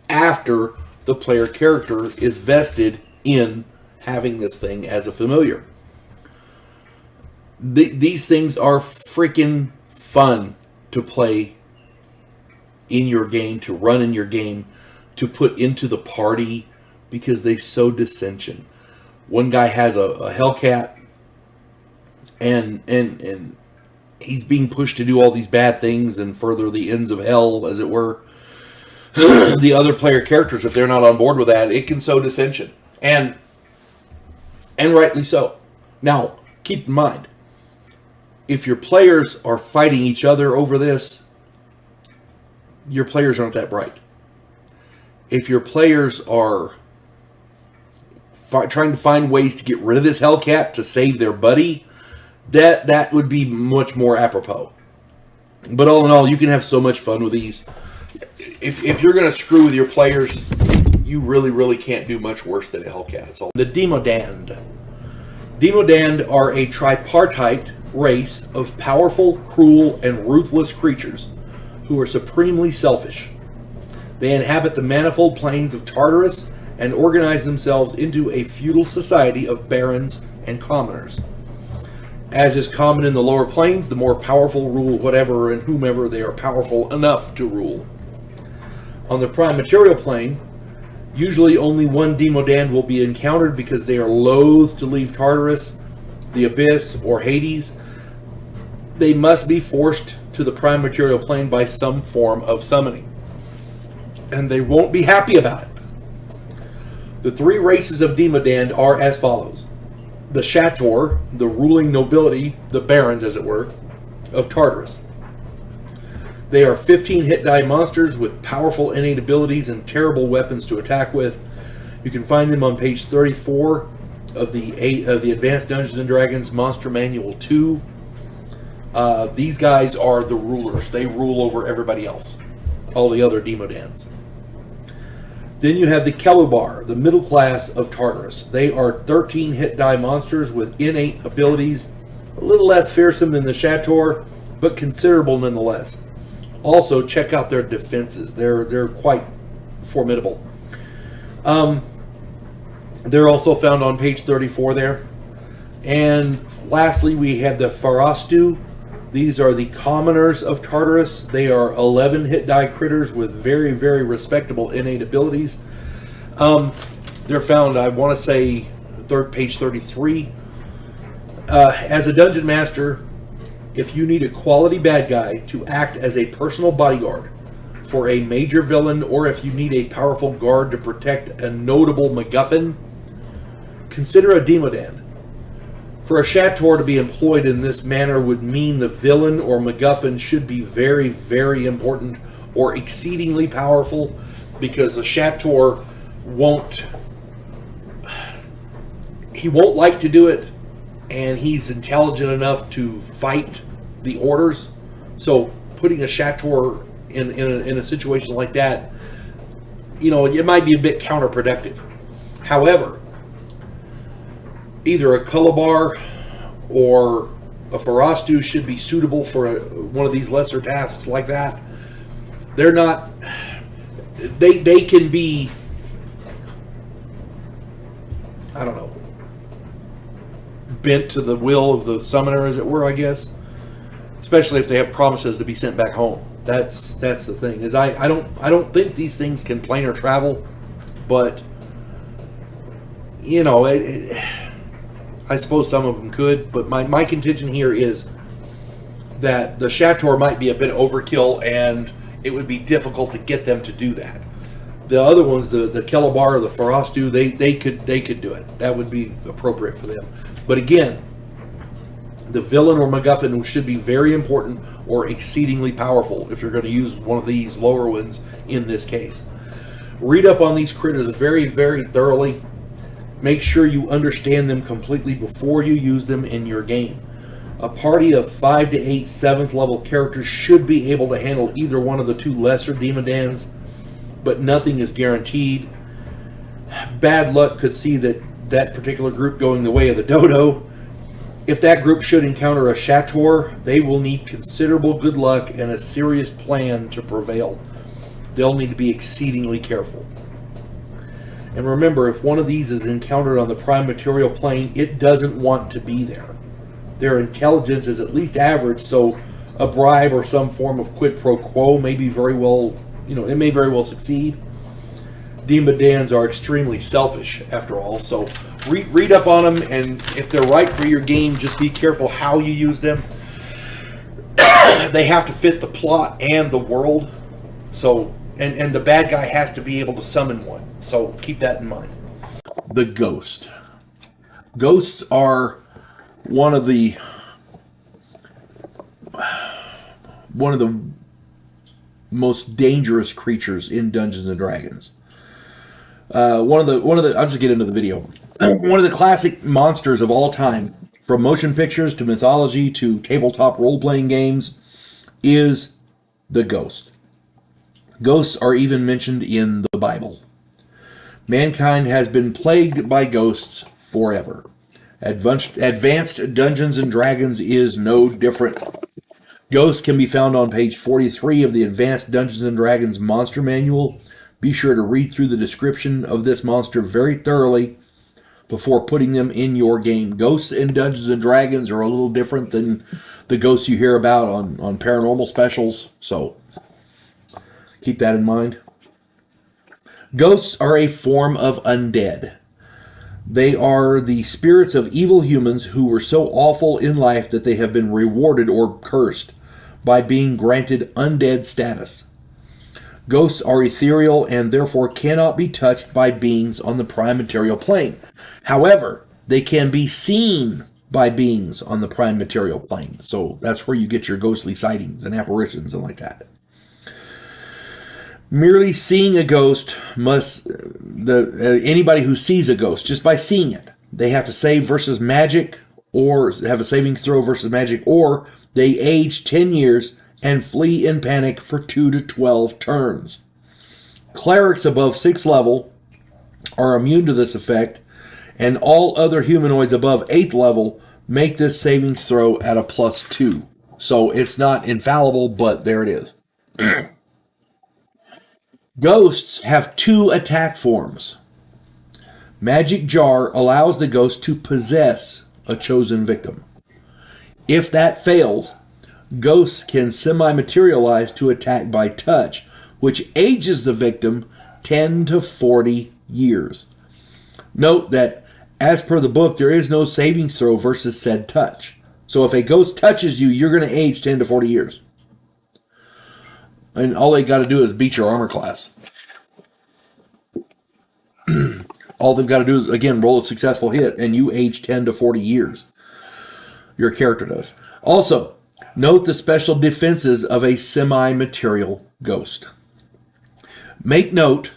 after the player character is vested in having this thing as a familiar. These things are freaking fun to play in your game, to run in your game, to put into the party, because they sow dissension. One guy has a Hellcat, and he's being pushed to do all these bad things and further the ends of hell, as it were. The other player characters, if they're not on board with that, it can sow dissension, and rightly so. Now, keep in mind, if your players are fighting each other over this, your players aren't that bright. If your players are trying to find ways to get rid of this Hellcat to save their buddy, that would be much more apropos. But all in all, you can have so much fun with these. If you're going to screw with your players, you really, really can't do much worse than a Hellcat. It's all. The Demodand. Demodand are a tripartite race of powerful, cruel, and ruthless creatures who are supremely selfish. They inhabit the manifold plains of Tartarus and organize themselves into a feudal society of barons and commoners. As is common in the lower planes, the more powerful rule whatever and whomever they are powerful enough to rule. On the prime material plane, usually only one Demodand will be encountered because they are loath to leave Tartarus, the Abyss, or Hades. They must be forced to the prime material plane by some form of summoning. And they won't be happy about it. The three races of Demodand are as follows. The Shator, the ruling nobility, the barons as it were, of Tartarus. They are 15 hit die monsters with powerful innate abilities and terrible weapons to attack with. You can find them on page 34 of the Advanced Dungeons & Dragons Monster Manual 2. These guys are the rulers. They rule over everybody else, all the other Demodans. Then you have the Kelubar, the middle class of Tartarus. They are 13 hit die monsters with innate abilities, a little less fearsome than the Shator, but considerable nonetheless. Also, check out their defenses. They're quite formidable. They're also found on page 34 there. And lastly, we have the Farastu. These are the commoners of Tartarus. They are 11 hit die critters with very, very respectable innate abilities. They're found, I want to say, page 33. As a dungeon master, if you need a quality bad guy to act as a personal bodyguard for a major villain, or if you need a powerful guard to protect a notable MacGuffin, consider a Demodan. For a Shator to be employed in this manner would mean the villain or MacGuffin should be very, very important or exceedingly powerful, because the Shator won't like to do it, and he's intelligent enough to fight the orders. So putting a Shator in a situation like that, it might be a bit counterproductive. However, either a Kelubar or a Farastu should be suitable for one of these lesser tasks like that. They're not... They can be... I don't know, bent to the will of the summoner, as it were, I guess. Especially if they have promises to be sent back home. That's the thing. Is I don't think these things can planar travel, but I suppose some of them could. But my contention here is that the Shator might be a bit overkill, and it would be difficult to get them to do that. The other ones, the Kelubar or the Farastu, they could do it. That would be appropriate for them. But again, the villain or MacGuffin should be very important or exceedingly powerful if you're going to use one of these lower ones in this case. Read up on these critters very, very thoroughly. Make sure you understand them completely before you use them in your game. A party of 5 to 8 7th level characters should be able to handle either one of the two lesser Demodans, but nothing is guaranteed. Bad luck could see that particular group going the way of the dodo. If that group should encounter a Shator, they will need considerable good luck and a serious plan to prevail. They'll need to be exceedingly careful. And remember, if one of these is encountered on the prime material plane, it doesn't want to be there. Their intelligence is at least average, so a bribe or some form of quid pro quo may be very well, it may very well succeed. Demodans are extremely selfish, after all, so read up on them, and if they're right for your game, just be careful how you use them. They have to fit the plot and the world, so and the bad guy has to be able to summon one, so keep that in mind. The Ghost. Ghosts are one of the most dangerous creatures in Dungeons and Dragons. One of the I'll just get into the video. One of the classic monsters of all time, from motion pictures to mythology to tabletop role-playing games, is the Ghost. Ghosts are even mentioned in the Bible. Mankind has been plagued by ghosts forever. Advanced Dungeons and Dragons is no different. Ghosts can be found on page 43 of the Advanced Dungeons and Dragons Monster Manual. Be sure to read through the description of this monster very thoroughly before putting them in your game. Ghosts in Dungeons and Dragons are a little different than the ghosts you hear about on paranormal specials, so keep that in mind. Ghosts are a form of undead. They are the spirits of evil humans who were so awful in life that they have been rewarded or cursed by being granted undead status. Ghosts are ethereal and therefore cannot be touched by beings on the prime material plane. However, they can be seen by beings on the prime material plane. So that's where you get your ghostly sightings and apparitions and like that. Merely seeing a ghost anybody who sees a ghost, just by seeing it, they have to save versus magic, or have a savings throw versus magic, or they age 10 years and flee in panic for 2 to 12 turns. Clerics above 6th level are immune to this effect, and all other humanoids above 8th level make this savings throw at a +2. So it's not infallible, but there it is. Ghosts have 2 attack forms. Magic Jar allows the ghost to possess a chosen victim. If that fails, ghosts can semi-materialize to attack by touch, which ages the victim 10 to 40 years. Note that, as per the book, there is no savings throw versus said touch. So if a ghost touches you, you're going to age 10 to 40 years. And all they got to do is beat your armor class. All they've got to do is, again, roll a successful hit, and you age 10 to 40 years. Your character does. Also, note the special defenses of a semi-material ghost. Make note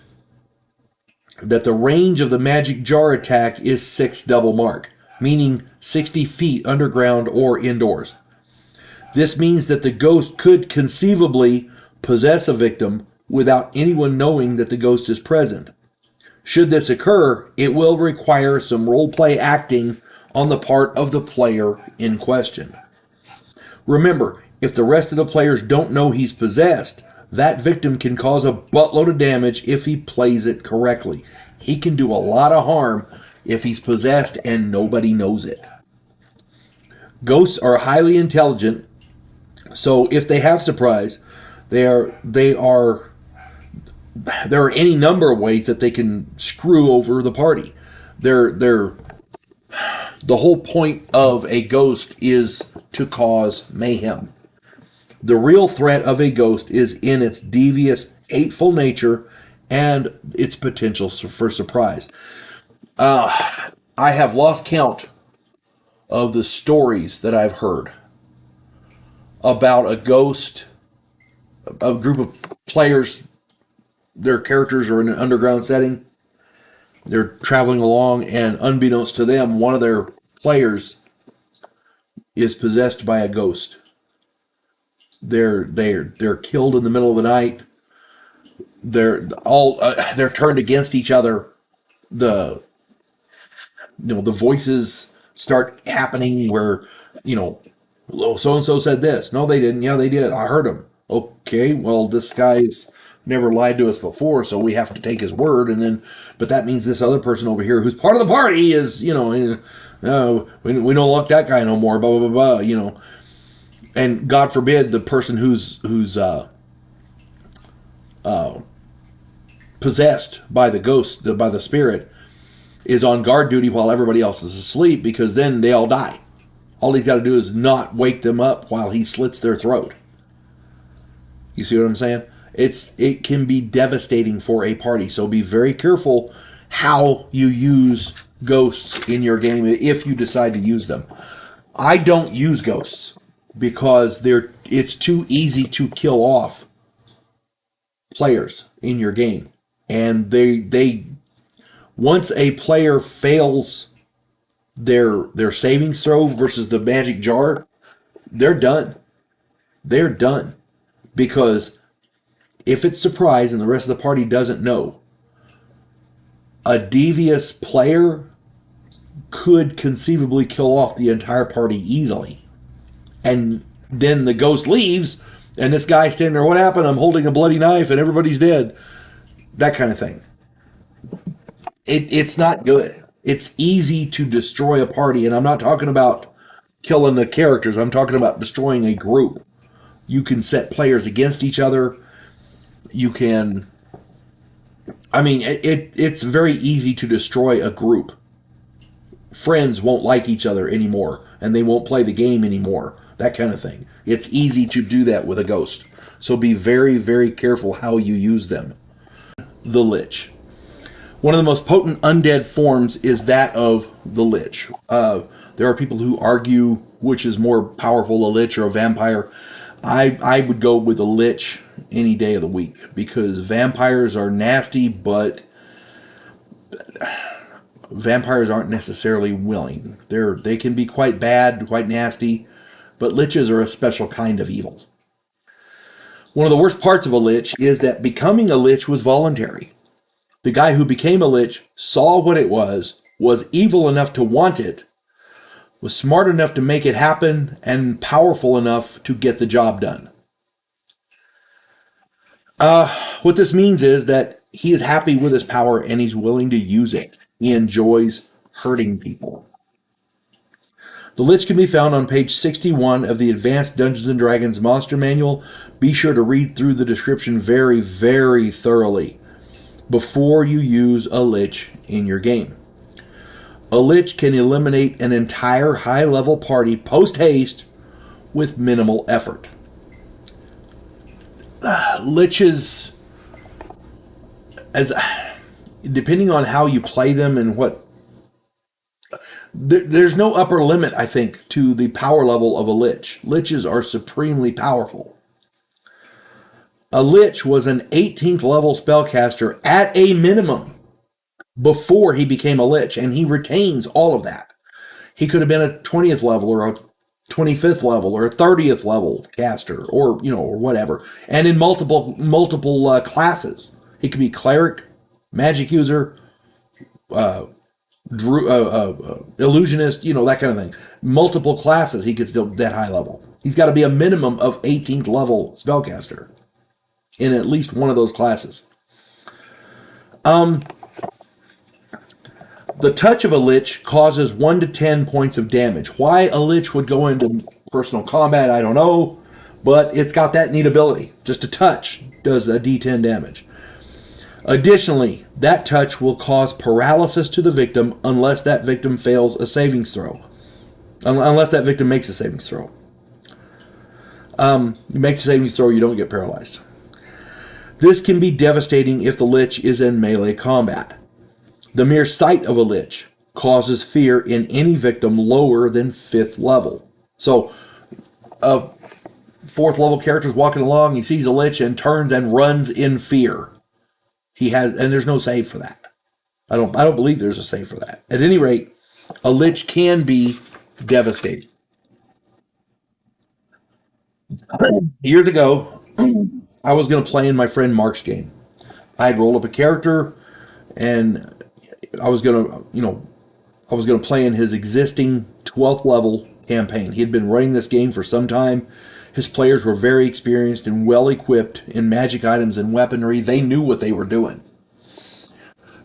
that the range of the magic jar attack is 6 double mark, meaning 60 feet underground or indoors. This means that the ghost could conceivably possess a victim without anyone knowing that the ghost is present. Should this occur, it will require some roleplay acting on the part of the player in question. Remember, if the rest of the players don't know he's possessed, that victim can cause a buttload of damage if he plays it correctly. He can do a lot of harm if he's possessed and nobody knows it. Ghosts are highly intelligent, so if they have surprise, there are any number of ways that they can screw over the party. The whole point of a ghost is to cause mayhem. The real threat of a ghost is in its devious, hateful nature and its potential for surprise. I have lost count of the stories that I've heard about a ghost, a group of players. Their characters are in an underground setting. They're traveling along, and unbeknownst to them, one of their players is possessed by a ghost. They're killed in the middle of the night. They're turned against each other. The voices start happening where, oh, so and so said this. No, they didn't. Yeah, they did. I heard them. Okay, well, this guy's never lied to us before, so we have to take his word. But that means this other person over here, who's part of the party, is, we don't like that guy no more. Blah blah blah blah. And God forbid the person who's possessed by the ghost, by the spirit, is on guard duty while everybody else is asleep, because then they all die. All he's got to do is not wake them up while he slits their throat. You see what I'm saying? It can be devastating for a party, so be very careful how you use ghosts in your game if you decide to use them. I don't use ghosts because it's too easy to kill off players in your game. And they once a player fails their savings throw versus the magic jar, they're done. They're done. Because if it's surprise and the rest of the party doesn't know, a devious player could conceivably kill off the entire party easily. And then the ghost leaves, and this guy's standing there, what happened? I'm holding a bloody knife and everybody's dead. That kind of thing. It's not good. It's easy to destroy a party, and I'm not talking about killing the characters. I'm talking about destroying a group. You can set players against each other. You can... it's very easy to destroy a group. Friends won't like each other anymore, and they won't play the game anymore. That kind of thing. It's easy to do that with a ghost. So be very, very careful how you use them. The Lich. One of the most potent undead forms is that of the Lich. There are people who argue which is more powerful, a Lich or a vampire. I would go with a Lich any day of the week, because vampires are nasty, but vampires aren't necessarily willing. They can be quite bad, quite nasty, but Liches are a special kind of evil. One of the worst parts of a Lich is that becoming a Lich was voluntary. The guy who became a Lich saw what it was evil enough to want it, was smart enough to make it happen, and powerful enough to get the job done. What this means is that he is happy with his power and he's willing to use it. He enjoys hurting people. The Lich can be found on page 61 of the Advanced Dungeons & Dragons Monster Manual. Be sure to read through the description very, very thoroughly before you use a Lich in your game. A Lich can eliminate an entire high-level party post-haste with minimal effort. Liches, depending on how you play them and what... There's no upper limit, I think, to the power level of a Lich. Liches are supremely powerful. A Lich was an 18th level spellcaster at a minimum before he became a Lich, and he retains all of that. He could have been a 20th level or a 25th level or a 30th level caster, or whatever, and in multiple classes. He could be cleric, magic user, illusionist, that kind of thing. Multiple classes, he could still that high level. He's got to be a minimum of 18th level spellcaster in at least one of those classes. The touch of a Lich causes 1 to 10 points of damage. Why a Lich would go into personal combat, I don't know, but it's got that neat ability. Just a touch does a d10 damage. Additionally, that touch will cause paralysis to the victim unless that victim fails a savings throw. Unless that victim makes a savings throw. You make the savings throw, you don't get paralyzed. This can be devastating if the Lich is in melee combat. The mere sight of a Lich causes fear in any victim lower than 5th level. So, a 4th level character is walking along, he sees a Lich and turns and runs in fear. And there's no save for that. I don't believe there's a save for that. At any rate, a Lich can be devastating. Years ago, I was going to play in my friend Mark's game. I'd roll up a character, and I was going to play in his existing 12th level campaign. He had been running this game for some time. His players were very experienced and well equipped in magic items and weaponry. They knew what they were doing.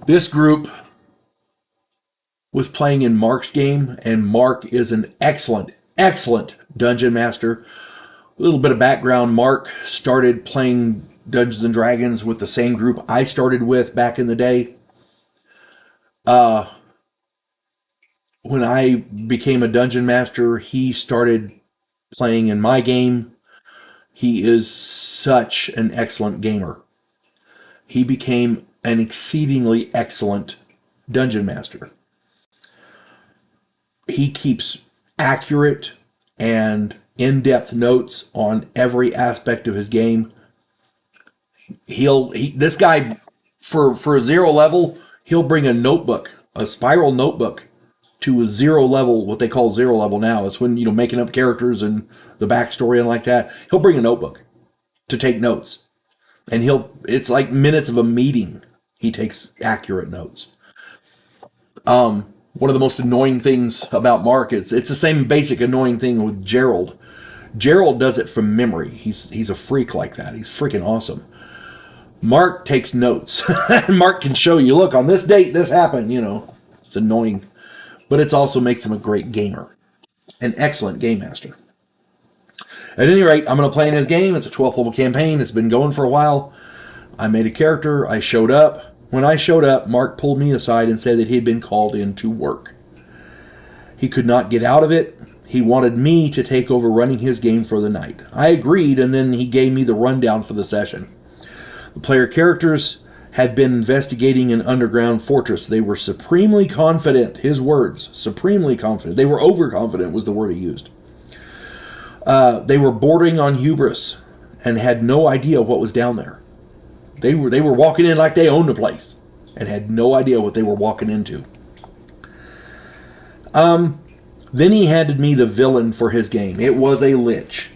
This group was playing in Mark's game, and Mark is an excellent, excellent dungeon master. A little bit of background: Mark started playing Dungeons and Dragons with the same group I started with back in the day. When I became a dungeon master, he started playing in my game. He is such an excellent gamer. He became an exceedingly excellent dungeon master. He keeps accurate and in-depth notes on every aspect of his game. This guy, for a 0 level, he'll bring a notebook, a spiral notebook, to a 0 level, what they call 0 level now. It's when, making up characters and the backstory and like that. He'll bring a notebook to take notes. And it's like minutes of a meeting. He takes accurate notes. One of the most annoying things about Mark is, it's the same basic annoying thing with Gerald. Gerald does it from memory. He's a freak like that. He's freaking awesome. Mark takes notes. Mark can show you, look, on this date, this happened, It's annoying. But it also makes him a great gamer. An excellent game master. At any rate, I'm going to play in his game. It's a 12th level campaign. It's been going for a while. I made a character. I showed up. When I showed up, Mark pulled me aside and said that he had been called in to work. He could not get out of it. He wanted me to take over running his game for the night. I agreed, and then he gave me the rundown for the session. The player characters had been investigating an underground fortress. They were supremely confident, his words, supremely confident. They were overconfident was the word he used. They were bordering on hubris and had no idea what was down there. They were walking in like they owned the place and had no idea what they were walking into. Then he handed me the villain for his game. It was a Lich.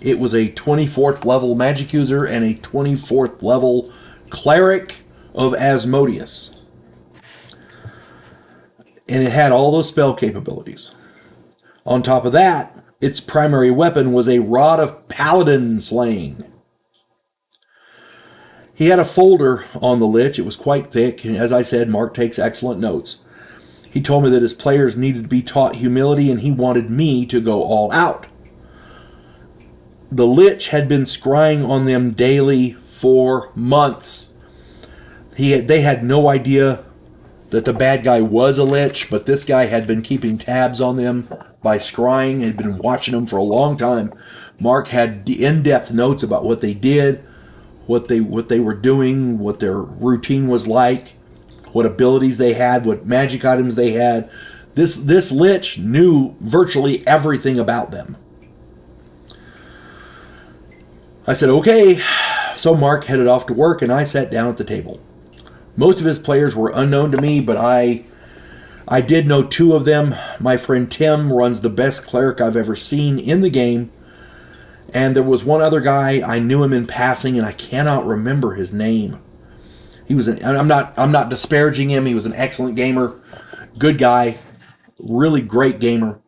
It was a 24th level magic user and a 24th level cleric of Asmodeus. And it had all those spell capabilities. On top of that, its primary weapon was a rod of paladin slaying. He had a folder on the Lich. It was quite thick. As I said, Mark takes excellent notes. He told me that his players needed to be taught humility, and he wanted me to go all out. The Lich had been scrying on them daily for months. They had no idea that the bad guy was a Lich, but this guy had been keeping tabs on them by scrying and had been watching them for a long time. Mark had the in-depth notes about what they did, what they were doing, what their routine was like, what abilities they had, what magic items they had. This Lich knew virtually everything about them. I said, okay. So Mark headed off to work, and I sat down at the table. Most of his players were unknown to me, but I did know two of them. My friend Tim runs the best cleric I've ever seen in the game. And there was one other guy, I knew him in passing, and I cannot remember his name. I'm not disparaging him. He was an excellent gamer, good guy, really great gamer.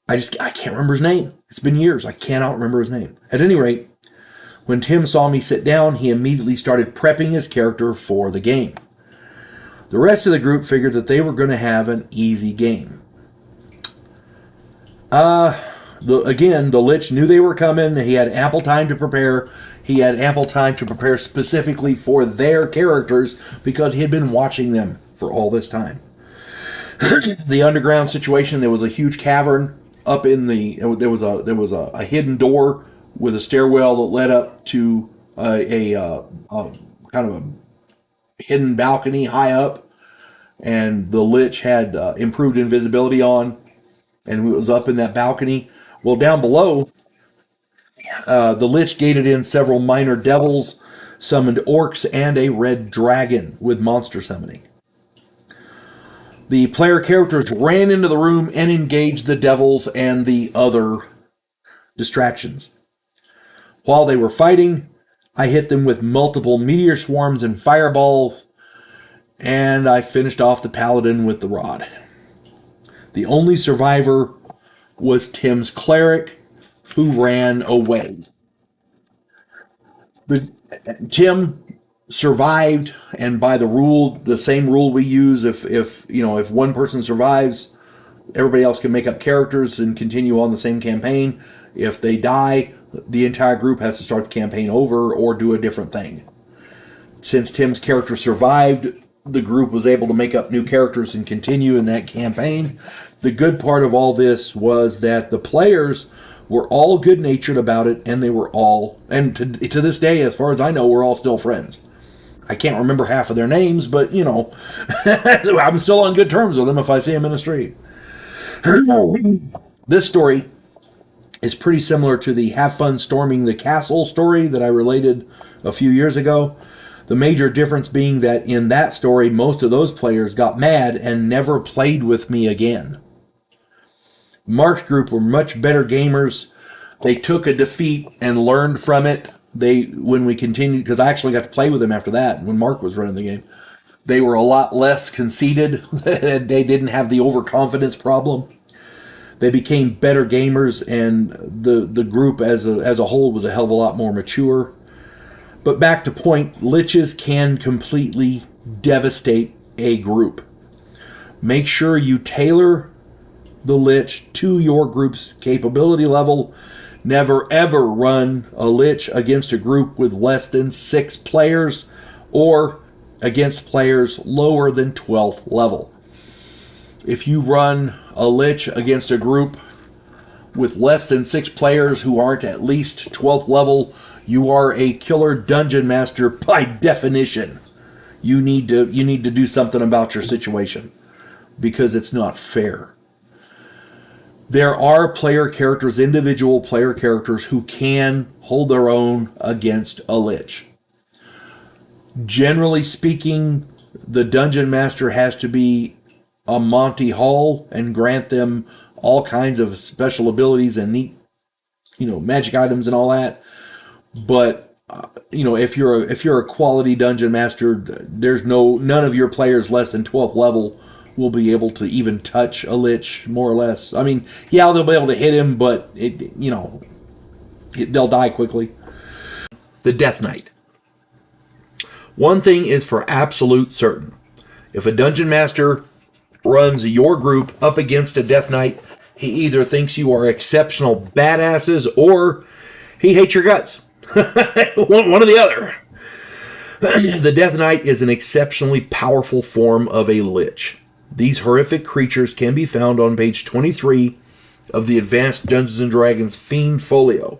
I can't remember his name. It's been years. I cannot remember his name. At any rate, when Tim saw me sit down, he immediately started prepping his character for the game. The rest of the group figured that they were going to have an easy game. The Lich knew they were coming. He had ample time to prepare. He had ample time to prepare specifically for their characters because he had been watching them for all this time. The underground situation, there was a huge cavern up in there was a hidden door with a stairwell that led up to a kind of a hidden balcony high up, and the Lich had improved invisibility on, and it was up in that balcony. Well, down below, the Lich gated in several minor devils, summoned orcs, and a red dragon with monster summoning. The player characters ran into the room and engaged the devils and the other distractions. While they were fighting, I hit them with multiple meteor swarms and fireballs, and I finished off the paladin with the rod. The only survivor was Tim's cleric, who ran away. Tim survived, and by the same rule we use, if one person survives, everybody else can make up characters and continue on the same campaign. If they die, the entire group has to start the campaign over or do a different thing. Since Tim's character survived, the group was able to make up new characters and continue in that campaign. The good part of all this was that the players were all good-natured about it, and they were all, and to this day, as far as I know, we're all still friends. I can't remember half of their names, but, I'm still on good terms with them if I see them in the street. This story is pretty similar to the Have Fun Storming the Castle story that I related a few years ago. The major difference being that in that story, most of those players got mad and never played with me again. Mark's group were much better gamers. They took a defeat and learned from it. When we continued, because I actually got to play with them after that, when Mark was running the game, they were a lot less conceited. They didn't have the overconfidence problem. They became better gamers, and the group as a whole was a hell of a lot more mature. But back to point, Liches can completely devastate a group. Make sure you tailor the Lich to your group's capability level. Never ever run a Lich against a group with less than 6 players or against players lower than 12th level. If you run a Lich against a group with less than 6 players who aren't at least 12th level, you are a killer dungeon master by definition. You need to do something about your situation because it's not fair. There are player characters, individual player characters, who can hold their own against a Lich. Generally speaking, the dungeon master has to be a Monty Hall and grant them all kinds of special abilities and neat, magic items and all that. But if you're a quality dungeon master, there's none of your players less than 12th level will be able to even touch a Lich, more or less. I mean, yeah, they'll be able to hit him, but they'll die quickly. The Death Knight. One thing is for absolute certain: if a dungeon master runs your group up against a Death Knight, he either thinks you are exceptional badasses or he hates your guts. One or the other. The Death Knight is an exceptionally powerful form of a Lich. These horrific creatures can be found on page 23 of the Advanced Dungeons & Dragons Fiend Folio.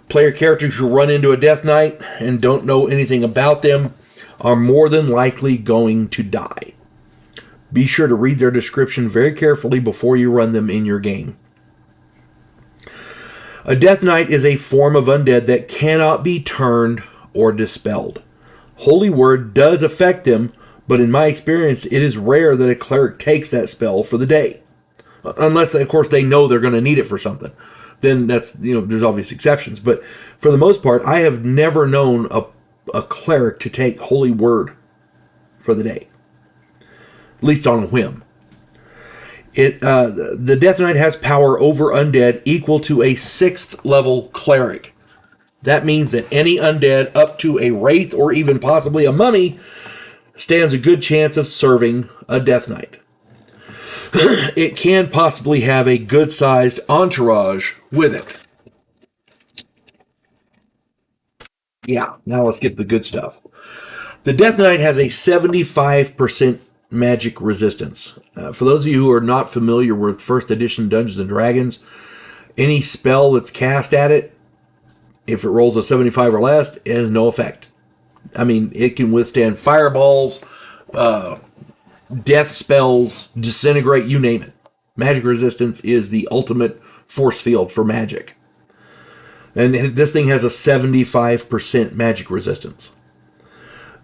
Player characters who run into a Death Knight and don't know anything about them are more than likely going to die. Be sure to read their description very carefully before you run them in your game. A Death Knight is a form of undead that cannot be turned or dispelled. Holy Word does affect them, but in my experience, it is rare that a cleric takes that spell for the day. Unless, of course, they know they're going to need it for something. Then that's, there's obvious exceptions. But for the most part, I have never known a cleric to take Holy Word for the day. At least on a whim. The Death Knight has power over undead equal to a 6th level cleric. That means that any undead up to a wraith or even possibly a mummy stands a good chance of serving a Death Knight. It can possibly have a good-sized entourage with it. Yeah, now let's get to the good stuff. The Death Knight has a 75% magic resistance. For those of you who are not familiar with first edition Dungeons & Dragons, any spell that's cast at it, if it rolls a 75 or less, it has no effect. I mean, it can withstand fireballs, death spells, disintegrate, you name it. Magic resistance is the ultimate force field for magic. And this thing has a 75% magic resistance.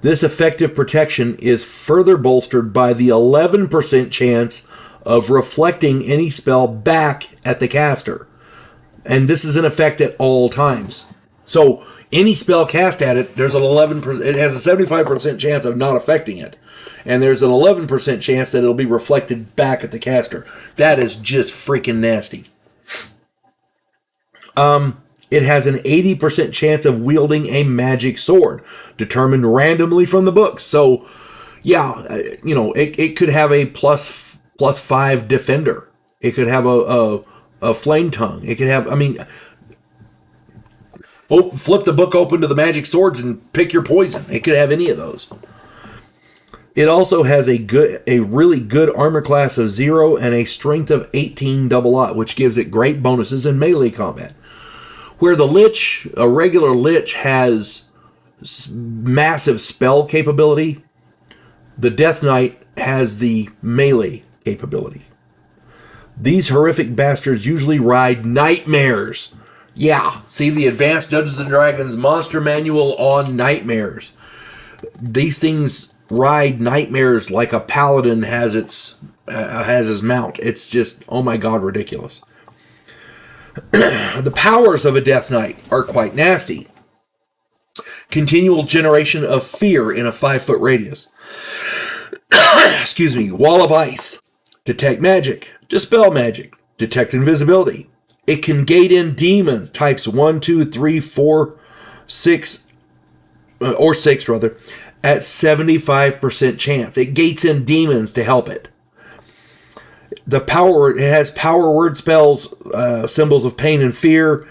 This effective protection is further bolstered by the 11% chance of reflecting any spell back at the caster. And this is in effect at all times. So any spell cast at it, there's an 11%, it has a 75% chance of not affecting it. And there's an 11% chance that it'll be reflected back at the caster. That is just freaking nasty. It has an 80% chance of wielding a magic sword, determined randomly from the books. So, yeah, it could have a plus 5 defender. It could have a flame tongue. It could have, flip the book open to the magic swords and pick your poison. It could have any of those. It also has a really good armor class of 0 and a strength of 18 double-aught, which gives it great bonuses in melee combat. Where the Lich, a regular Lich, has massive spell capability, the Death Knight has the melee capability. These horrific bastards usually ride nightmares. Yeah, see the Advanced Dungeons & Dragons Monster Manual on nightmares. These things ride nightmares like a paladin has his mount. It's just, oh my god, ridiculous. The powers of a Death Knight are quite nasty. Continual generation of fear in a 5-foot radius. Excuse me. Wall of ice. Detect magic. Dispel magic. Detect invisibility. It can gate in demons. Types 1, 2, 3, 4, 6, or 6 rather, at 75% chance. It gates in demons to help it. It has power word spells, symbols of pain and fear.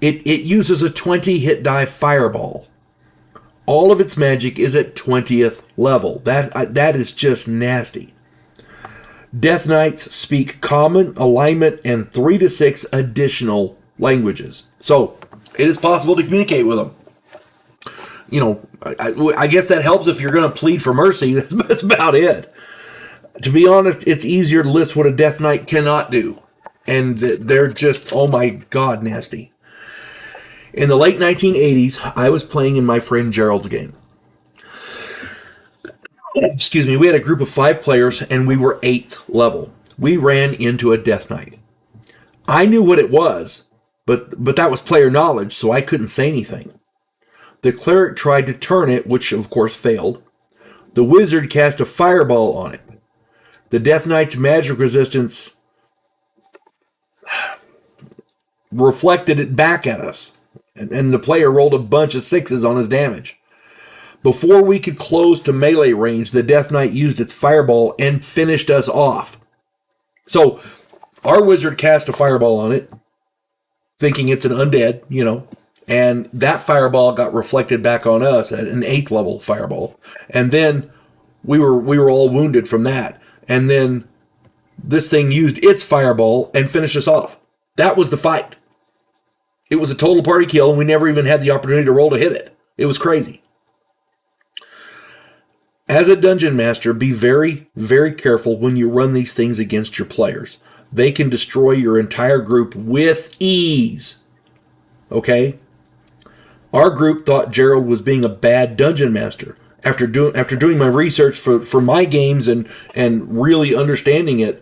It uses a 20 hit die fireball. All of its magic is at 20th level. That is just nasty. Death Knights speak Common, Alignment, and 3 to 6 additional languages. So, it is possible to communicate with them. You know, I guess that helps if you're going to plead for mercy. That's about it. To be honest, it's easier to list what a Death Knight cannot do. And they're just, oh my God, nasty. In the late 1980s, I was playing in my friend Gerald's game. Excuse me, we had a group of 5 players, and we were 8th level. We ran into a Death Knight. I knew what it was, but that was player knowledge, so I couldn't say anything. The cleric tried to turn it, which of course failed. The wizard cast a fireball on it. The Death Knight's magic resistance reflected it back at us, and the player rolled a bunch of 6s on his damage. Before we could close to melee range, the Death Knight used its fireball and finished us off. So, our wizard cast a fireball on it, thinking it's an undead, you know, and that fireball got reflected back on us at an 8th level fireball. And then we were all wounded from that. And then this thing used its fireball and finished us off. That was the fight. It was a total party kill, and we never even had the opportunity to roll to hit it. It was crazy. As a dungeon master, be very, very careful when you run these things against your players. They can destroy your entire group with ease. Okay? Our group thought Gerald was being a bad dungeon master. After doing my research for my games and really understanding it,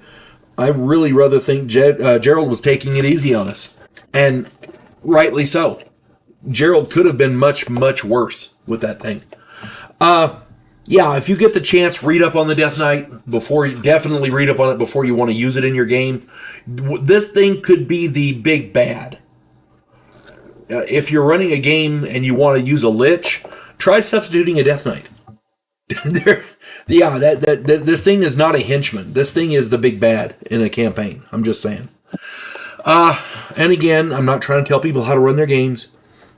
I really rather think Gerald was taking it easy on us. And rightly so. Gerald could have been much, much worse with that thing. Yeah, if you get the chance, read up on the Death Knight definitely read up on it before you want to use it in your game. This thing could be the big bad. If you're running a game and you want to use a Lich, try substituting a Death Knight. Yeah, this thing is not a henchman. This thing is the big bad in a campaign. I'm just saying. And again, I'm not trying to tell people how to run their games.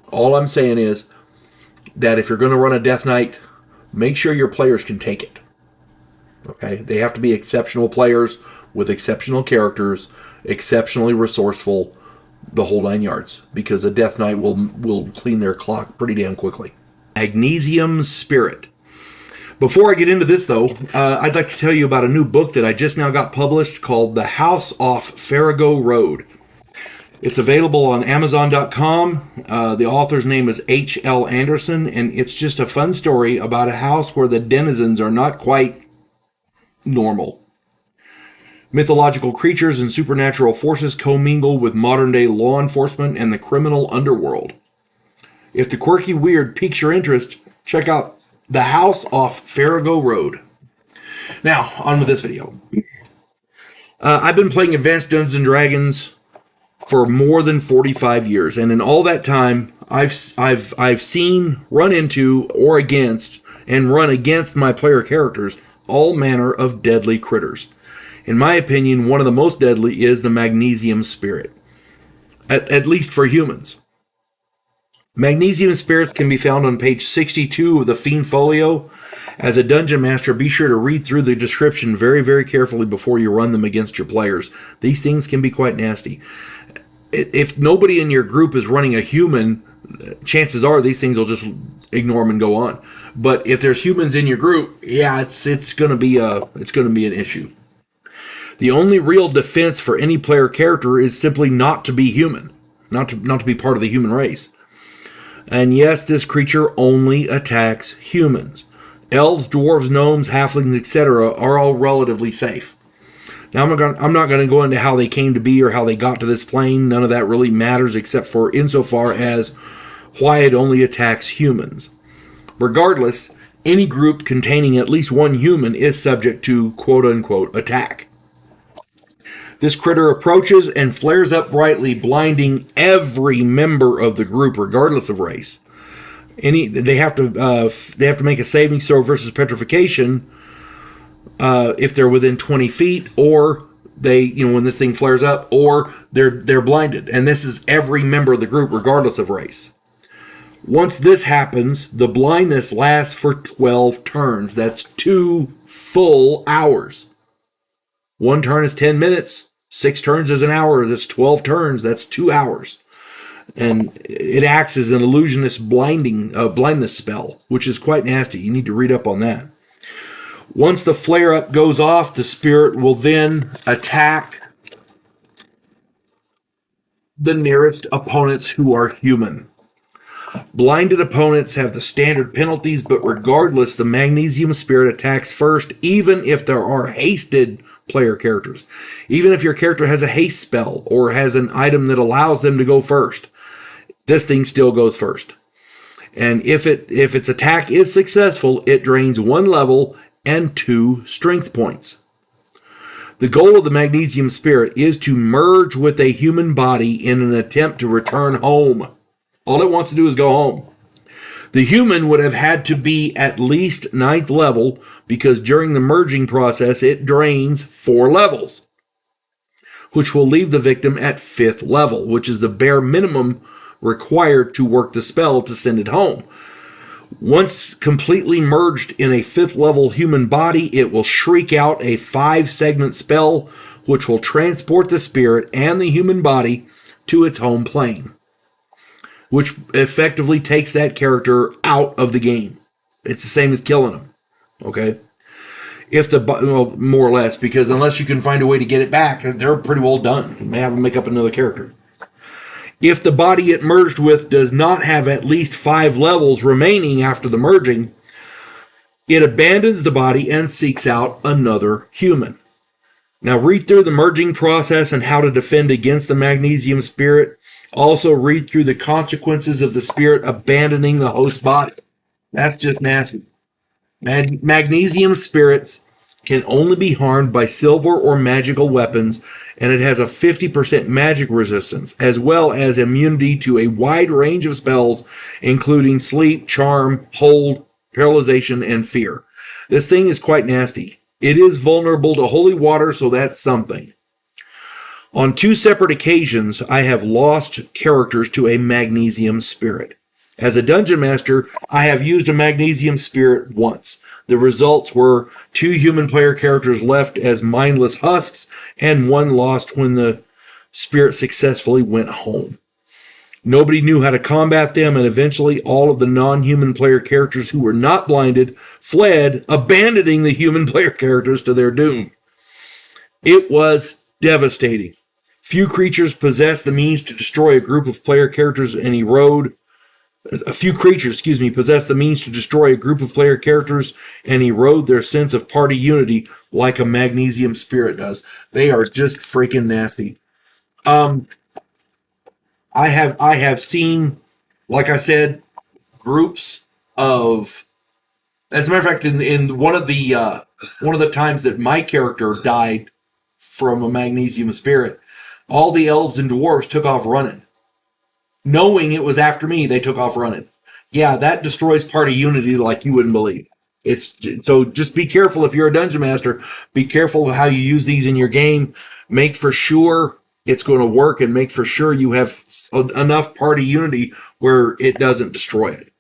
All I'm saying is that if you're going to run a Death Knight, make sure your players can take it. Okay? They have to be exceptional players with exceptional characters, exceptionally resourceful, the whole 9 yards. Because a Death Knight will clean their clock pretty damn quickly. Magnesium Spirit. Before I get into this, though, I'd like to tell you about a new book that I just now got published called The House Off Farrago Road. It's available on Amazon.com. The author's name is H.L. Anderson, and it's just a fun story about a house where the denizens are not quite normal. Mythological creatures and supernatural forces commingle with modern-day law enforcement and the criminal underworld. If the quirky weird piques your interest, check out The House Off Farrago Road. Now, on with this video. I've been playing Advanced Dungeons & Dragons for more than 45 years, and in all that time, I've seen, run into, or against, and run against my player characters all manner of deadly critters. In my opinion, one of the most deadly is the Magnesium Spirit, at least for humans. Magnesium Spirits can be found on page 62 of the Fiend Folio. As a dungeon master, be sure to read through the description very, very carefully before you run them against your players. These things can be quite nasty. If nobody in your group is running a human, chances are these things will just ignore them and go on. But if there's humans in your group, yeah, it's going to be an issue. The only real defense for any player character is simply not to be human, not to be part of the human race. And yes, this creature only attacks humans. Elves, dwarves, gnomes, halflings, etc. are all relatively safe. Now, I'm not going to go into how they came to be or how they got to this plane. None of that really matters except for insofar as why it only attacks humans. Regardless, any group containing at least one human is subject to quote-unquote attack. This critter approaches and flares up brightly, blinding every member of the group, regardless of race. They have to make a saving throw versus petrification if they're within 20 feet, or when this thing flares up, or they're blinded. And this is every member of the group, regardless of race. Once this happens, the blindness lasts for 12 turns. That's 2 full hours. 1 turn is 10 minutes. 6 turns is an hour. That's 12 turns. That's 2 hours. And it acts as an illusionist blindness spell, which is quite nasty. You need to read up on that. Once the flare-up goes off, the spirit will then attack the nearest opponents who are human. Blinded opponents have the standard penalties, but regardless, the magnesium spirit attacks first, even if there are hasted player characters. Even if your character has a haste spell or has an item that allows them to go first, this thing still goes first. And if its attack is successful, it drains 1 level and 2 strength points. The goal of the magnesium spirit is to merge with a human body in an attempt to return home. All it wants to do is go home. The human would have had to be at least 9th level because during the merging process, it drains 4 levels, which will leave the victim at 5th level, which is the bare minimum required to work the spell to send it home. Once completely merged in a 5th level human body, it will shriek out a 5-segment spell, which will transport the spirit and the human body to its home plane, which effectively takes that character out of the game. It's the same as killing them. Okay? Well, more or less, because unless you can find a way to get it back, they're pretty well done. You may have to make up another character. If the body it merged with does not have at least 5 levels remaining after the merging, it abandons the body and seeks out another human. Now read through the merging process and how to defend against the magnesium spirit. Also read through the consequences of the spirit abandoning the host body. That's just nasty. Magnesium spirits can only be harmed by silver or magical weapons, and it has a 50% magic resistance, as well as immunity to a wide range of spells, including sleep, charm, hold, paralyzation, and fear. This thing is quite nasty. It is vulnerable to holy water, so that's something. On 2 separate occasions, I have lost characters to a magnesium spirit. As a dungeon master, I have used a magnesium spirit once. The results were 2 human player characters left as mindless husks, and 1 lost when the spirit successfully went home. Nobody knew how to combat them, and eventually all of the non-human player characters who were not blinded fled, abandoning the human player characters to their doom. It was devastating. Few creatures possessed the means to destroy a group of player characters and erode possess the means to destroy a group of player characters and erode their sense of party unity like a magnesium spirit does. They are just freaking nasty. I have seen, like I said, groups of. As a matter of fact, in one of the times that my character died from a magnesium spirit, all the elves and dwarves took off running. Knowing it was after me, they took off running. Yeah, that destroys party unity like you wouldn't believe. So just be careful if you're a dungeon master. Be careful how you use these in your game. Make for sure it's going to work, and make for sure you have enough party unity where it doesn't destroy it.